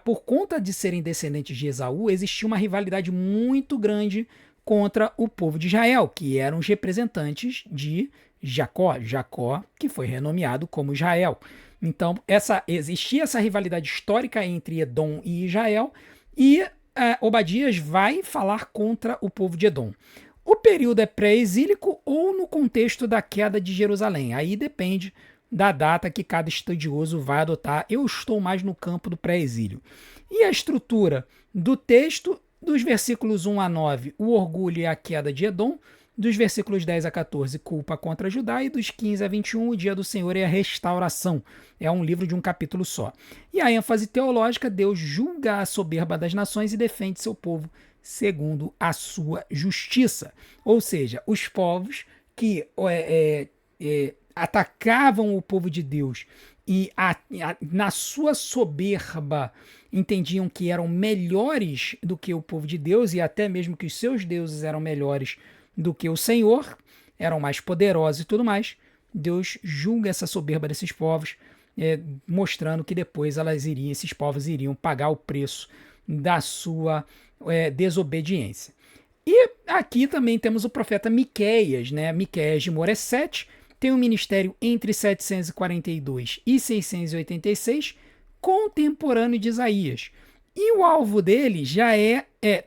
A: por conta de serem descendentes de Esaú, existia uma rivalidade muito grande contra o povo de Israel, que eram os representantes de Jacó, que foi renomeado como Israel. Então, existia essa rivalidade histórica entre Edom e Israel, e Obadias vai falar contra o povo de Edom. O período é pré-exílico ou no contexto da queda de Jerusalém. Aí depende da data que cada estudioso vai adotar. Eu estou mais no campo do pré-exílio. E a estrutura do texto, dos versículos 1 a 9, o orgulho e a queda de Edom. Dos versículos 10 a 14, culpa contra Judá, e dos 15 a 21, o dia do Senhor e a restauração. É um livro de um capítulo só. E a ênfase teológica, Deus julga a soberba das nações e defende seu povo segundo a sua justiça. Ou seja, os povos que atacavam o povo de Deus e na sua soberba entendiam que eram melhores do que o povo de Deus e até mesmo que os seus deuses eram melhores do que o Senhor, eram mais poderosos e tudo mais. Deus julga essa soberba desses povos, mostrando que depois esses povos iriam pagar o preço da sua desobediência. E aqui também temos o profeta Miqueias, né? Miqueias de Moresete, tem um ministério entre 742 e 686, contemporâneo de Isaías. E o alvo dele já é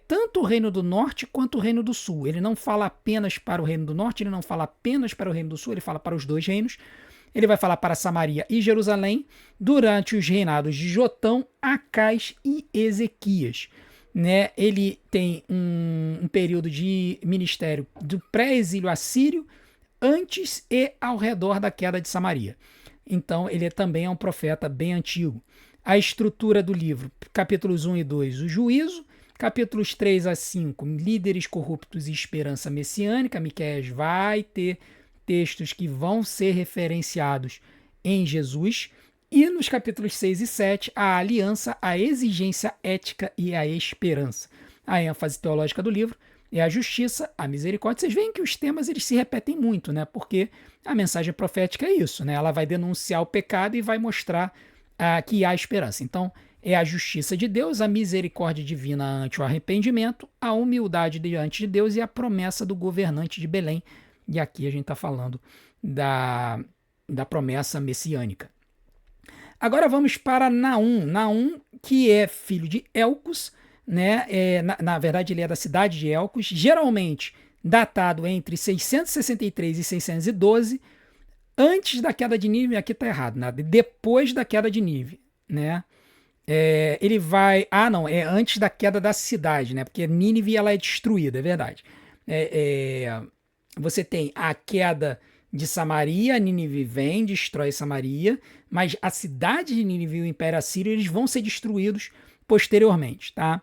A: tanto o Reino do Norte quanto o Reino do Sul. Ele não fala apenas para o Reino do Norte, ele não fala apenas para o Reino do Sul, ele fala para os dois reinos. Ele vai falar para Samaria e Jerusalém durante os reinados de Jotão, Acás e Ezequias. Né? Ele tem um período de ministério do pré-exílio assírio, antes e ao redor da queda de Samaria. Então ele também é um profeta bem antigo. A estrutura do livro, capítulos 1 e 2, o juízo, capítulos 3 a 5, líderes corruptos e esperança messiânica. Miqueias vai ter textos que vão ser referenciados em Jesus. E nos capítulos 6 e 7, a aliança, a exigência ética e a esperança. A ênfase teológica do livro é a justiça, a misericórdia. Vocês veem que os temas eles se repetem muito, né? Porque a mensagem profética é isso, né? Ela vai denunciar o pecado e vai mostrar que há esperança. Então, é a justiça de Deus, a misericórdia divina ante o arrependimento, a humildade diante de Deus e a promessa do governante de Belém. E aqui a gente está falando da promessa messiânica. Agora vamos para Naum. Naum, que é filho de Elcos, né? Na verdade, ele é da cidade de Elcos, geralmente datado entre 663 e 612, antes da queda de Nínive. Aqui está errado, né? Depois da queda de Nínive, né? Ele vai... não, é antes da queda da cidade, né? Porque Nínive ela é destruída, é verdade. Você tem a queda de Samaria, Nínive vem, destrói Samaria, mas a cidade de Nínive e o Império Assírio eles vão ser destruídos posteriormente, tá?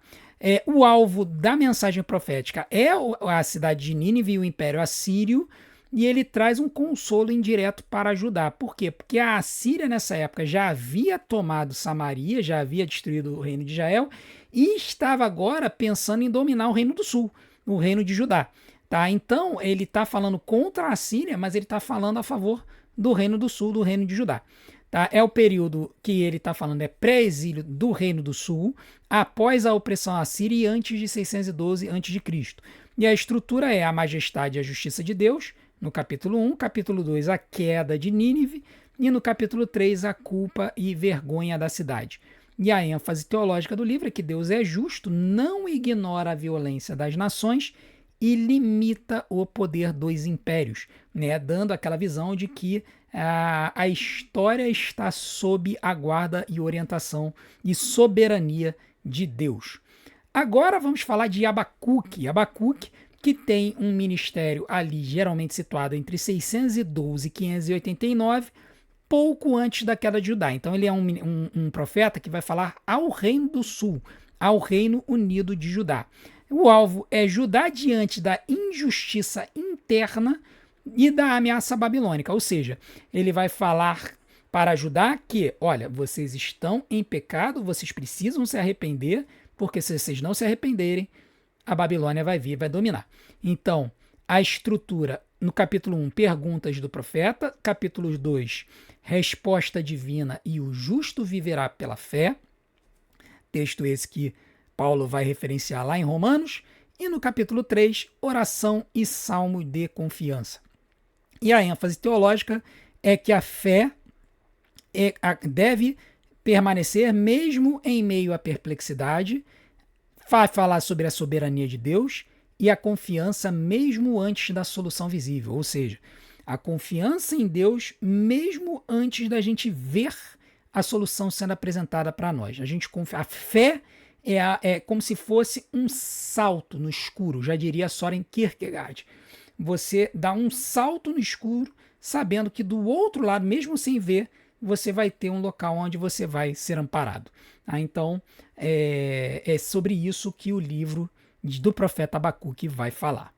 A: O alvo da mensagem profética é a cidade de Nínive e o Império Assírio, e ele traz um consolo indireto para Judá. Por quê? Porque a Assíria nessa época já havia tomado Samaria, já havia destruído o reino de Israel, e estava agora pensando em dominar o reino do sul, o reino de Judá. Tá? Então, ele está falando contra a Síria, mas ele está falando a favor do reino do sul, do reino de Judá. Tá? É o período que ele está falando, é pré-exílio do reino do sul, após a opressão assíria e antes de 612 a.C. E a estrutura é a majestade e a justiça de Deus, no capítulo 1, capítulo 2, a queda de Nínive, e no capítulo 3, a culpa e vergonha da cidade. E a ênfase teológica do livro é que Deus é justo, não ignora a violência das nações e limita o poder dos impérios, né? Dando aquela visão de que a história está sob a guarda e orientação e soberania de Deus. Agora vamos falar de Abacuque. Abacuque, que tem um ministério ali geralmente situado entre 612 e 589, pouco antes da queda de Judá. Então ele é um profeta que vai falar ao reino do sul, ao reino unido de Judá. O alvo é Judá diante da injustiça interna e da ameaça babilônica. Ou seja, ele vai falar para Judá que, olha, vocês estão em pecado, vocês precisam se arrepender, porque se vocês não se arrependerem, a Babilônia vai vir e vai dominar. Então, a estrutura, no capítulo 1, perguntas do profeta, capítulo 2, resposta divina e o justo viverá pela fé, texto esse que Paulo vai referenciar lá em Romanos, e no capítulo 3, oração e salmo de confiança. E a ênfase teológica é que a fé deve permanecer mesmo em meio à perplexidade, vai falar sobre a soberania de Deus e a confiança mesmo antes da solução visível, ou seja, a confiança em Deus mesmo antes da gente ver a solução sendo apresentada para nós. A fé é como se fosse um salto no escuro, já diria Soren Kierkegaard. Você dá um salto no escuro, sabendo que do outro lado, mesmo sem ver, você vai ter um local onde você vai ser amparado. Então, é sobre isso que o livro do profeta Abacuque vai falar.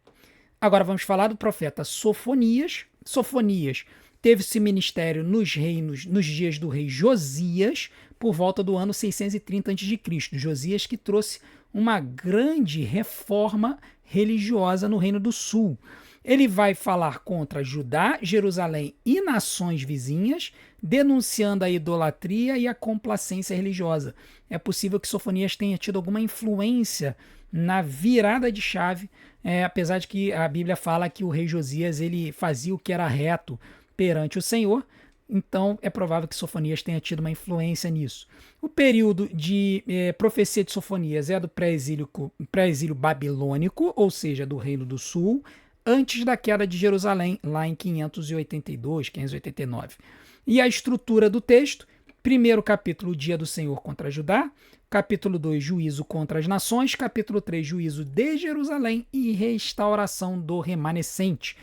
A: Agora vamos falar do profeta Sofonias. Sofonias teve esse ministério nos dias do rei Josias, por volta do ano 630 a.C. Josias que trouxe uma grande reforma religiosa no Reino do Sul. Ele vai falar contra Judá, Jerusalém e nações vizinhas, denunciando a idolatria e a complacência religiosa. É possível que Sofonias tenha tido alguma influência na virada de chave, apesar de que a Bíblia fala que o rei Josias ele fazia o que era reto perante o Senhor, então é provável que Sofonias tenha tido uma influência nisso. O período de profecia de Sofonias é do pré-exílio babilônico, ou seja, do Reino do Sul, antes da queda de Jerusalém, lá em 582, 589. E a estrutura do texto, primeiro capítulo, o dia do Senhor contra Judá, capítulo 2, juízo contra as nações, capítulo 3, juízo de Jerusalém e restauração do remanescente,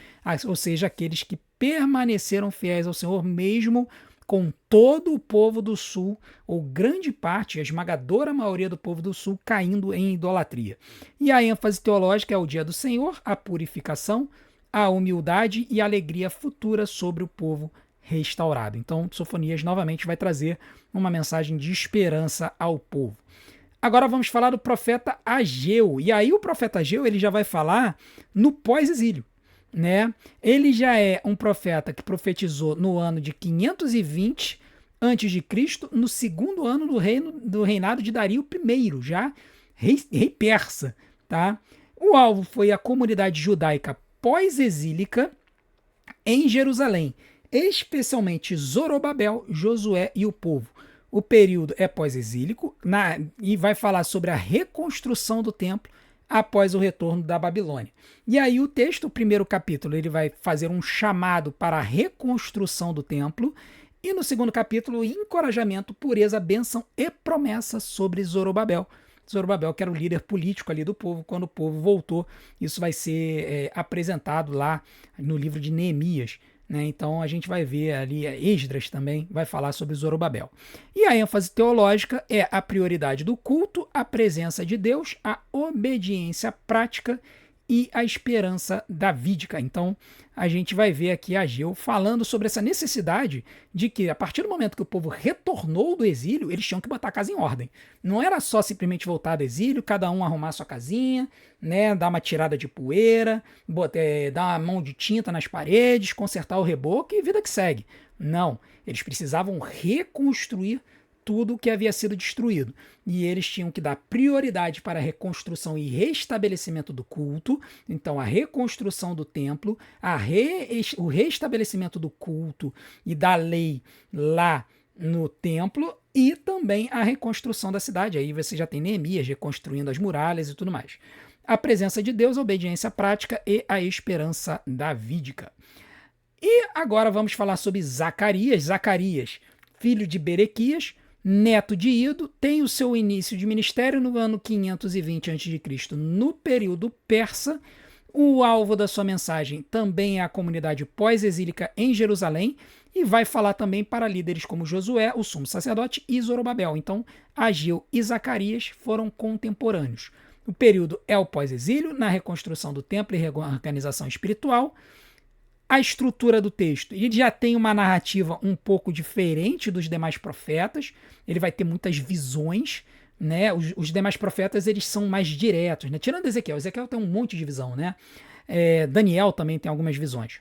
A: ou seja, aqueles que permaneceram fiéis ao Senhor, mesmo com todo o povo do sul, ou grande parte, a esmagadora maioria do povo do sul, caindo em idolatria. E a ênfase teológica é o dia do Senhor, a purificação, a humildade e a alegria futura sobre o povo restaurado. Então, Sofonias novamente vai trazer uma mensagem de esperança ao povo. Agora vamos falar do profeta Ageu. E aí o profeta Ageu ele já vai falar no pós-exílio, né? Ele já é um profeta que profetizou no ano de 520 antes de Cristo, no segundo ano do reinado de Dario I, já rei persa, tá? O alvo foi a comunidade judaica pós-exílica em Jerusalém, especialmente Zorobabel, Josué e o povo. O período é pós-exílico e vai falar sobre a reconstrução do templo após o retorno da Babilônia. E aí o texto, o primeiro capítulo, ele vai fazer um chamado para a reconstrução do templo, e no segundo capítulo, encorajamento, pureza, bênção e promessa sobre Zorobabel. Zorobabel, que era o líder político ali do povo, quando o povo voltou. Isso vai ser apresentado lá no livro de Neemias, né? Então a gente vai ver ali, Esdras também vai falar sobre Zorobabel. E a ênfase teológica é a prioridade do culto, a presença de Deus, a obediência prática e a esperança davídica. Então, a gente vai ver aqui Ageu falando sobre essa necessidade de que, a partir do momento que o povo retornou do exílio, eles tinham que botar a casa em ordem. Não era só simplesmente voltar do exílio, cada um arrumar sua casinha, né, dar uma tirada de poeira, dar uma mão de tinta nas paredes, consertar o reboco e vida que segue. Não, eles precisavam reconstruir tudo que havia sido destruído. E eles tinham que dar prioridade para a reconstrução e restabelecimento do culto. Então, a reconstrução do templo, o restabelecimento do culto e da lei lá no templo, e também a reconstrução da cidade. Aí você já tem Neemias reconstruindo as muralhas e tudo mais. A presença de Deus, a obediência prática e a esperança davídica. E agora vamos falar sobre Zacarias. Zacarias, filho de Berequias, neto de Ido, tem o seu início de ministério no ano 520 a.C., no período persa. O alvo da sua mensagem também é a comunidade pós-exílica em Jerusalém, e vai falar também para líderes como Josué, o sumo sacerdote, e Zorobabel. Então, Ageu e Zacarias foram contemporâneos. O período é o pós-exílio, na reconstrução do templo e reorganização espiritual. A estrutura do texto, ele já tem uma narrativa um pouco diferente dos demais profetas, ele vai ter muitas visões, né? Os demais profetas, eles são mais diretos, né? Tirando Ezequiel tem um monte de visão, né? Daniel também tem algumas visões.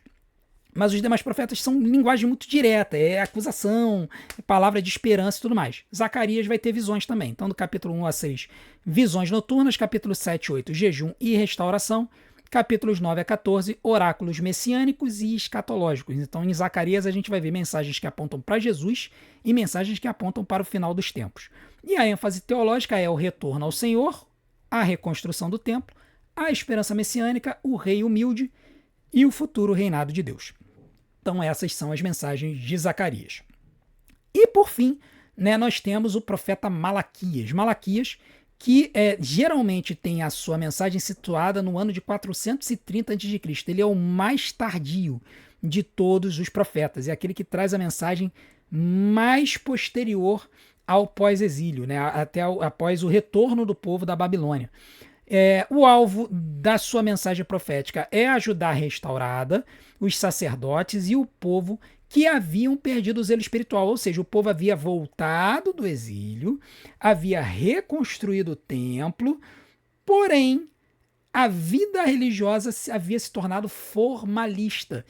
A: Mas os demais profetas são linguagem muito direta, é acusação, é palavra de esperança e tudo mais. Zacarias vai ter visões também. Então, do capítulo 1 a 6, visões noturnas, capítulo 7 e 8, jejum e restauração, capítulos 9 a 14, oráculos messiânicos e escatológicos. Então, em Zacarias, a gente vai ver mensagens que apontam para Jesus e mensagens que apontam para o final dos tempos. E a ênfase teológica é o retorno ao Senhor, a reconstrução do templo, a esperança messiânica, o rei humilde e o futuro reinado de Deus. Então, essas são as mensagens de Zacarias. E, por fim, né, nós temos o profeta Malaquias. Malaquias, que geralmente tem a sua mensagem situada no ano de 430 a.C. Ele é o mais tardio de todos os profetas, é aquele que traz a mensagem mais posterior ao pós-exílio, né, após o retorno do povo da Babilônia. O alvo da sua mensagem profética é ajudar a restaurada, os sacerdotes e o povo que haviam perdido o zelo espiritual, ou seja, o povo havia voltado do exílio, havia reconstruído o templo, porém a vida religiosa havia se tornado formalista.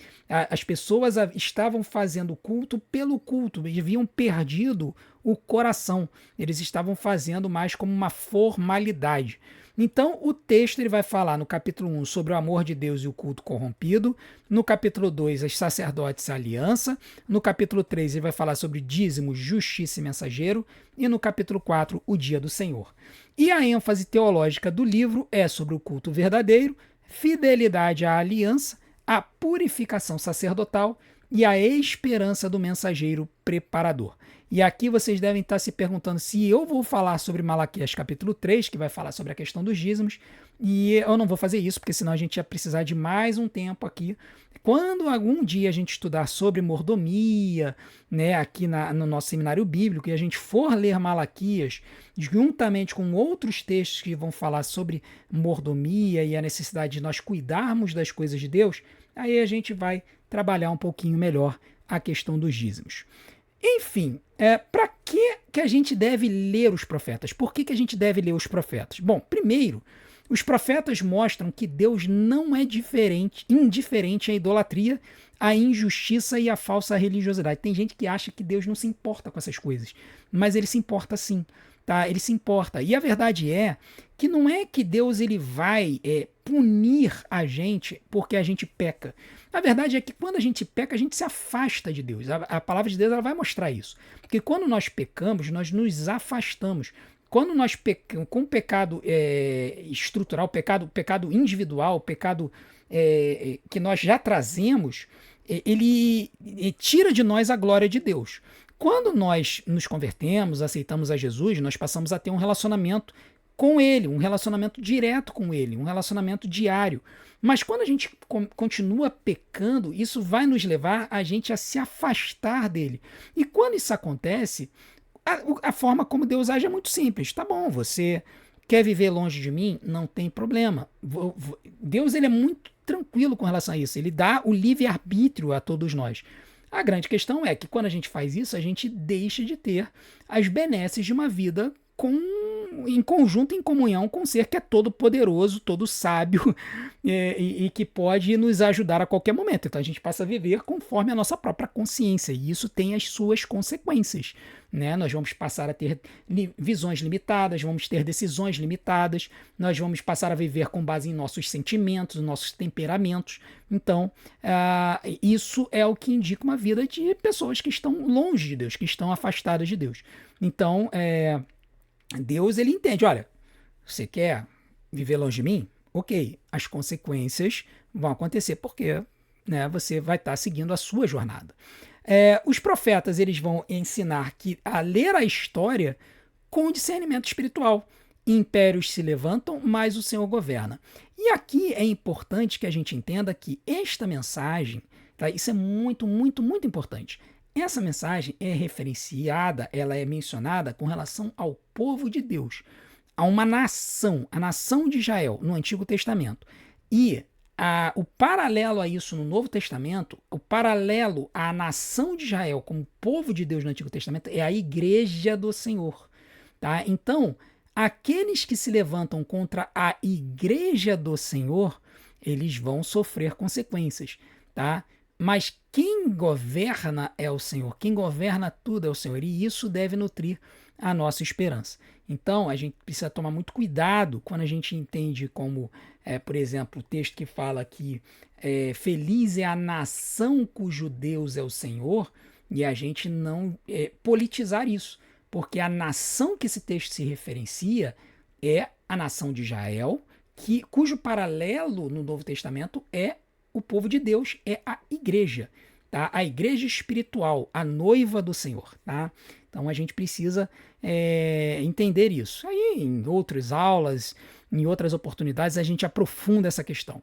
A: As pessoas estavam fazendo culto pelo culto, eles haviam perdido o coração, eles estavam fazendo mais como uma formalidade. Então, o texto ele vai falar no capítulo 1 sobre o amor de Deus e o culto corrompido, no capítulo 2, os sacerdotes e a aliança, no capítulo 3, ele vai falar sobre dízimo, justiça e mensageiro, e no capítulo 4, o dia do Senhor. E a ênfase teológica do livro é sobre o culto verdadeiro, fidelidade à aliança, a purificação sacerdotal e a esperança do mensageiro preparador. E aqui vocês devem estar se perguntando se eu vou falar sobre Malaquias capítulo 3, que vai falar sobre a questão dos dízimos, e eu não vou fazer isso, porque senão a gente ia precisar de mais um tempo aqui. Quando algum dia a gente estudar sobre mordomia, né, aqui no nosso seminário bíblico, e a gente for ler Malaquias, juntamente com outros textos que vão falar sobre mordomia e a necessidade de nós cuidarmos das coisas de Deus, aí a gente vai trabalhar um pouquinho melhor a questão dos dízimos. Enfim, para que a gente deve ler os profetas? Por que a gente deve ler os profetas? Bom, primeiro, os profetas mostram que Deus não é indiferente à idolatria, à injustiça e à falsa religiosidade. Tem gente que acha que Deus não se importa com essas coisas, mas ele se importa sim. Tá? Ele se importa. E a verdade é que não é que Deus ele vai punir a gente porque a gente peca. A verdade é que quando a gente peca, a gente se afasta de Deus. A palavra de Deus ela vai mostrar isso. Porque quando nós pecamos, nós nos afastamos. Quando nós pecamos com o pecado estrutural, pecado individual, o pecado que nós já trazemos, ele tira de nós a glória de Deus. Quando nós nos convertemos, aceitamos a Jesus, nós passamos a ter um relacionamento com Ele, um relacionamento direto com Ele, um relacionamento diário. Mas quando a gente continua pecando, isso vai nos levar a gente a se afastar dele. E quando isso acontece, a forma como Deus age é muito simples. Tá bom, você quer viver longe de mim? Não tem problema. Deus ele é muito tranquilo com relação a isso. Ele dá o livre-arbítrio a todos nós. A grande questão é que quando a gente faz isso, a gente deixa de ter as benesses de uma vida em conjunto, em comunhão com um ser que é todo poderoso, todo sábio e que pode nos ajudar a qualquer momento. Então a gente passa a viver conforme a nossa própria consciência e isso tem as suas consequências. Né? Nós vamos passar a ter visões limitadas, vamos ter decisões limitadas, nós vamos passar a viver com base em nossos sentimentos, nossos temperamentos. Então, isso é o que indica uma vida de pessoas que estão longe de Deus, que estão afastadas de Deus. Então, Deus ele entende, olha, você quer viver longe de mim? Ok, as consequências vão acontecer porque né, você vai estar seguindo a sua jornada. Os profetas eles vão ensinar a ler a história com discernimento espiritual. Impérios se levantam, mas o Senhor governa. E aqui é importante que a gente entenda que esta mensagem, tá, isso é muito, muito, muito importante. Essa mensagem é referenciada, ela é mencionada com relação ao povo de Deus, a uma nação, a nação de Israel, no Antigo Testamento. E o paralelo a isso no Novo Testamento, o paralelo à nação de Israel como povo de Deus no Antigo Testamento é a igreja do Senhor. Tá? Então, aqueles que se levantam contra a igreja do Senhor, eles vão sofrer consequências. Tá? Mas quem governa é o Senhor, quem governa tudo é o Senhor, e isso deve nutrir a nossa esperança. Então, a gente precisa tomar muito cuidado quando a gente entende como, por exemplo, o texto que fala que feliz é a nação cujo Deus é o Senhor, e a gente não politizar isso, porque a nação que esse texto se referencia é a nação de Israel, cujo paralelo no Novo Testamento é o povo de Deus, é a igreja, tá? A igreja espiritual, a noiva do Senhor. Tá? Então a gente precisa entender isso. Aí em outras aulas, em outras oportunidades, a gente aprofunda essa questão.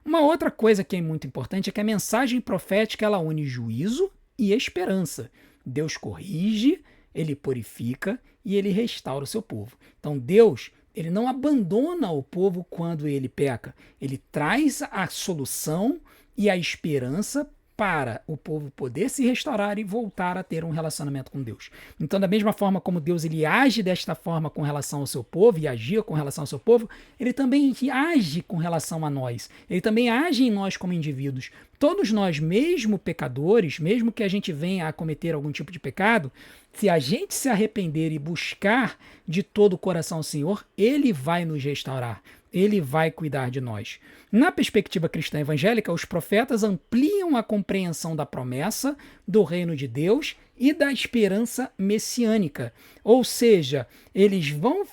A: Uma outra coisa que é muito importante é que a mensagem profética ela une juízo e esperança. Deus corrige, ele purifica e ele restaura o seu povo. Então Deus ele não abandona o povo quando ele peca. Ele traz a solução e a esperança para o povo poder se restaurar e voltar a ter um relacionamento com Deus. Então, da mesma forma como Deus ele age desta forma com relação ao seu povo e agia com relação ao seu povo, ele também age com relação a nós. Ele também age em nós como indivíduos. Todos nós, mesmo pecadores, mesmo que a gente venha a cometer algum tipo de pecado, se a gente se arrepender e buscar de todo o coração o Senhor, ele vai nos restaurar. Ele vai cuidar de nós. Na perspectiva cristã evangélica, os profetas ampliam a compreensão da promessa, do reino de Deus e da esperança messiânica. Ou seja, eles vão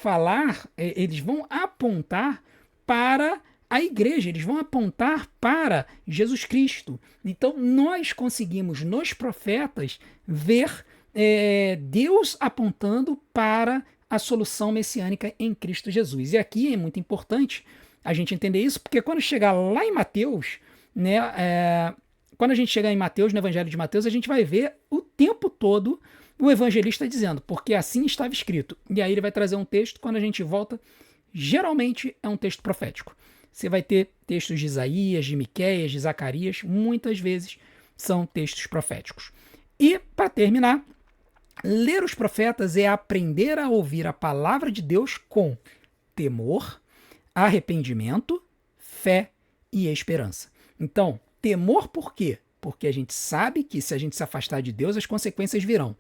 A: apontar para a igreja, eles vão apontar para Jesus Cristo. Então, nós conseguimos nos profetas ver Deus apontando para a solução messiânica em Cristo Jesus. E aqui é muito importante a gente entender isso, porque quando chegar lá em Mateus, né, quando a gente chegar em Mateus, no Evangelho de Mateus, a gente vai ver o tempo todo o evangelista dizendo, porque assim estava escrito. E aí ele vai trazer um texto, quando a gente volta, geralmente é um texto profético. Você vai ter textos de Isaías, de Miqueias, de Zacarias, muitas vezes são textos proféticos. E, para terminar, Ler os profetas é aprender a ouvir a palavra de Deus com temor, arrependimento, fé e esperança. Então, temor por quê? Porque a gente sabe que se a gente se afastar de Deus, as consequências virão.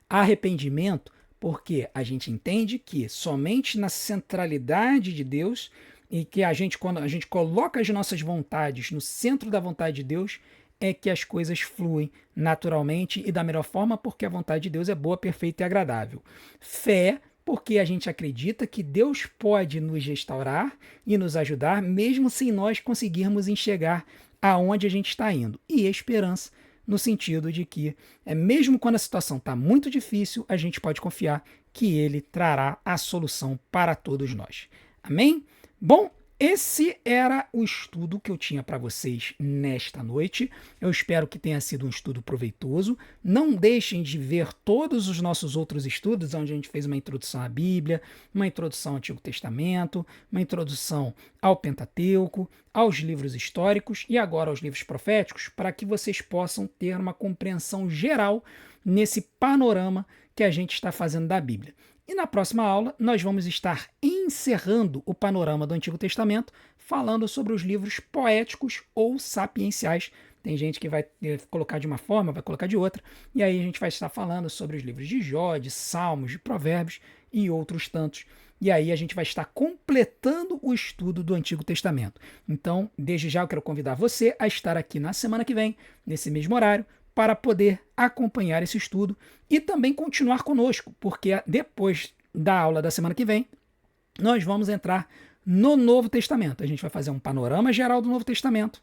A: Arrependimento, porque a gente entende que somente na centralidade de Deus e que quando a gente coloca as nossas vontades no centro da vontade de Deus, é que as coisas fluem naturalmente e da melhor forma, porque a vontade de Deus é boa, perfeita e agradável. Fé, porque a gente acredita que Deus pode nos restaurar e nos ajudar, mesmo sem nós conseguirmos enxergar aonde a gente está indo. E esperança, no sentido de que, mesmo quando a situação está muito difícil, a gente pode confiar que Ele trará a solução para todos nós. Amém? Bom, esse era o estudo que eu tinha para vocês nesta noite. Eu espero que tenha sido um estudo proveitoso. Não deixem de ver todos os nossos outros estudos, onde a gente fez uma introdução à Bíblia, uma introdução ao Antigo Testamento, uma introdução ao Pentateuco, aos livros históricos e agora aos livros proféticos, para que vocês possam ter uma compreensão geral nesse panorama que a gente está fazendo da Bíblia. E na próxima aula, nós vamos estar encerrando o panorama do Antigo Testamento, falando sobre os livros poéticos ou sapienciais. Tem gente que vai colocar de uma forma, vai colocar de outra, e aí a gente vai estar falando sobre os livros de Jó, de Salmos, de Provérbios e outros tantos. E aí a gente vai estar completando o estudo do Antigo Testamento. Então, desde já eu quero convidar você a estar aqui na semana que vem, nesse mesmo horário, para poder acompanhar esse estudo e também continuar conosco, porque depois da aula da semana que vem, nós vamos entrar no Novo Testamento. A gente vai fazer um panorama geral do Novo Testamento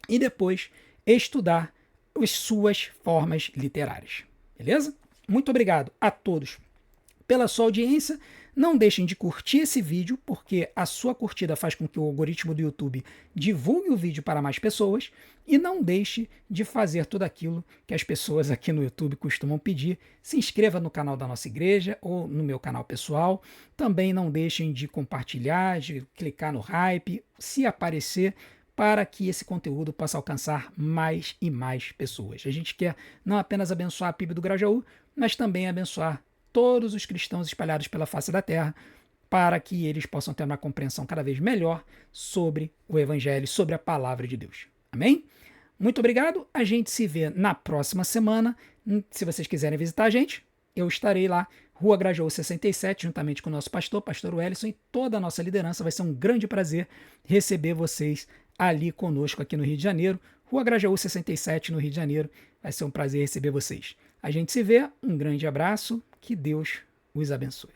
A: e depois estudar as suas formas literárias. Beleza? Muito obrigado a todos pela sua audiência. Não deixem de curtir esse vídeo, porque a sua curtida faz com que o algoritmo do YouTube divulgue o vídeo para mais pessoas. E não deixe de fazer tudo aquilo que as pessoas aqui no YouTube costumam pedir. Se inscreva no canal da nossa igreja ou no meu canal pessoal. Também não deixem de compartilhar, de clicar no hype, se aparecer, para que esse conteúdo possa alcançar mais e mais pessoas. A gente quer não apenas abençoar a PIB do Grajaú, mas também abençoar todos os cristãos espalhados pela face da terra, para que eles possam ter uma compreensão cada vez melhor sobre o Evangelho, sobre a palavra de Deus. Amém? Muito obrigado. A gente se vê na próxima semana. Se vocês quiserem visitar a gente, eu estarei lá, Rua Grajaú 67, juntamente com o nosso pastor Wellison e toda a nossa liderança. Vai ser um grande prazer receber vocês ali conosco aqui no Rio de Janeiro. Rua Grajaú 67, no Rio de Janeiro. Vai ser um prazer receber vocês. A gente se vê. Um grande abraço. Que Deus os abençoe.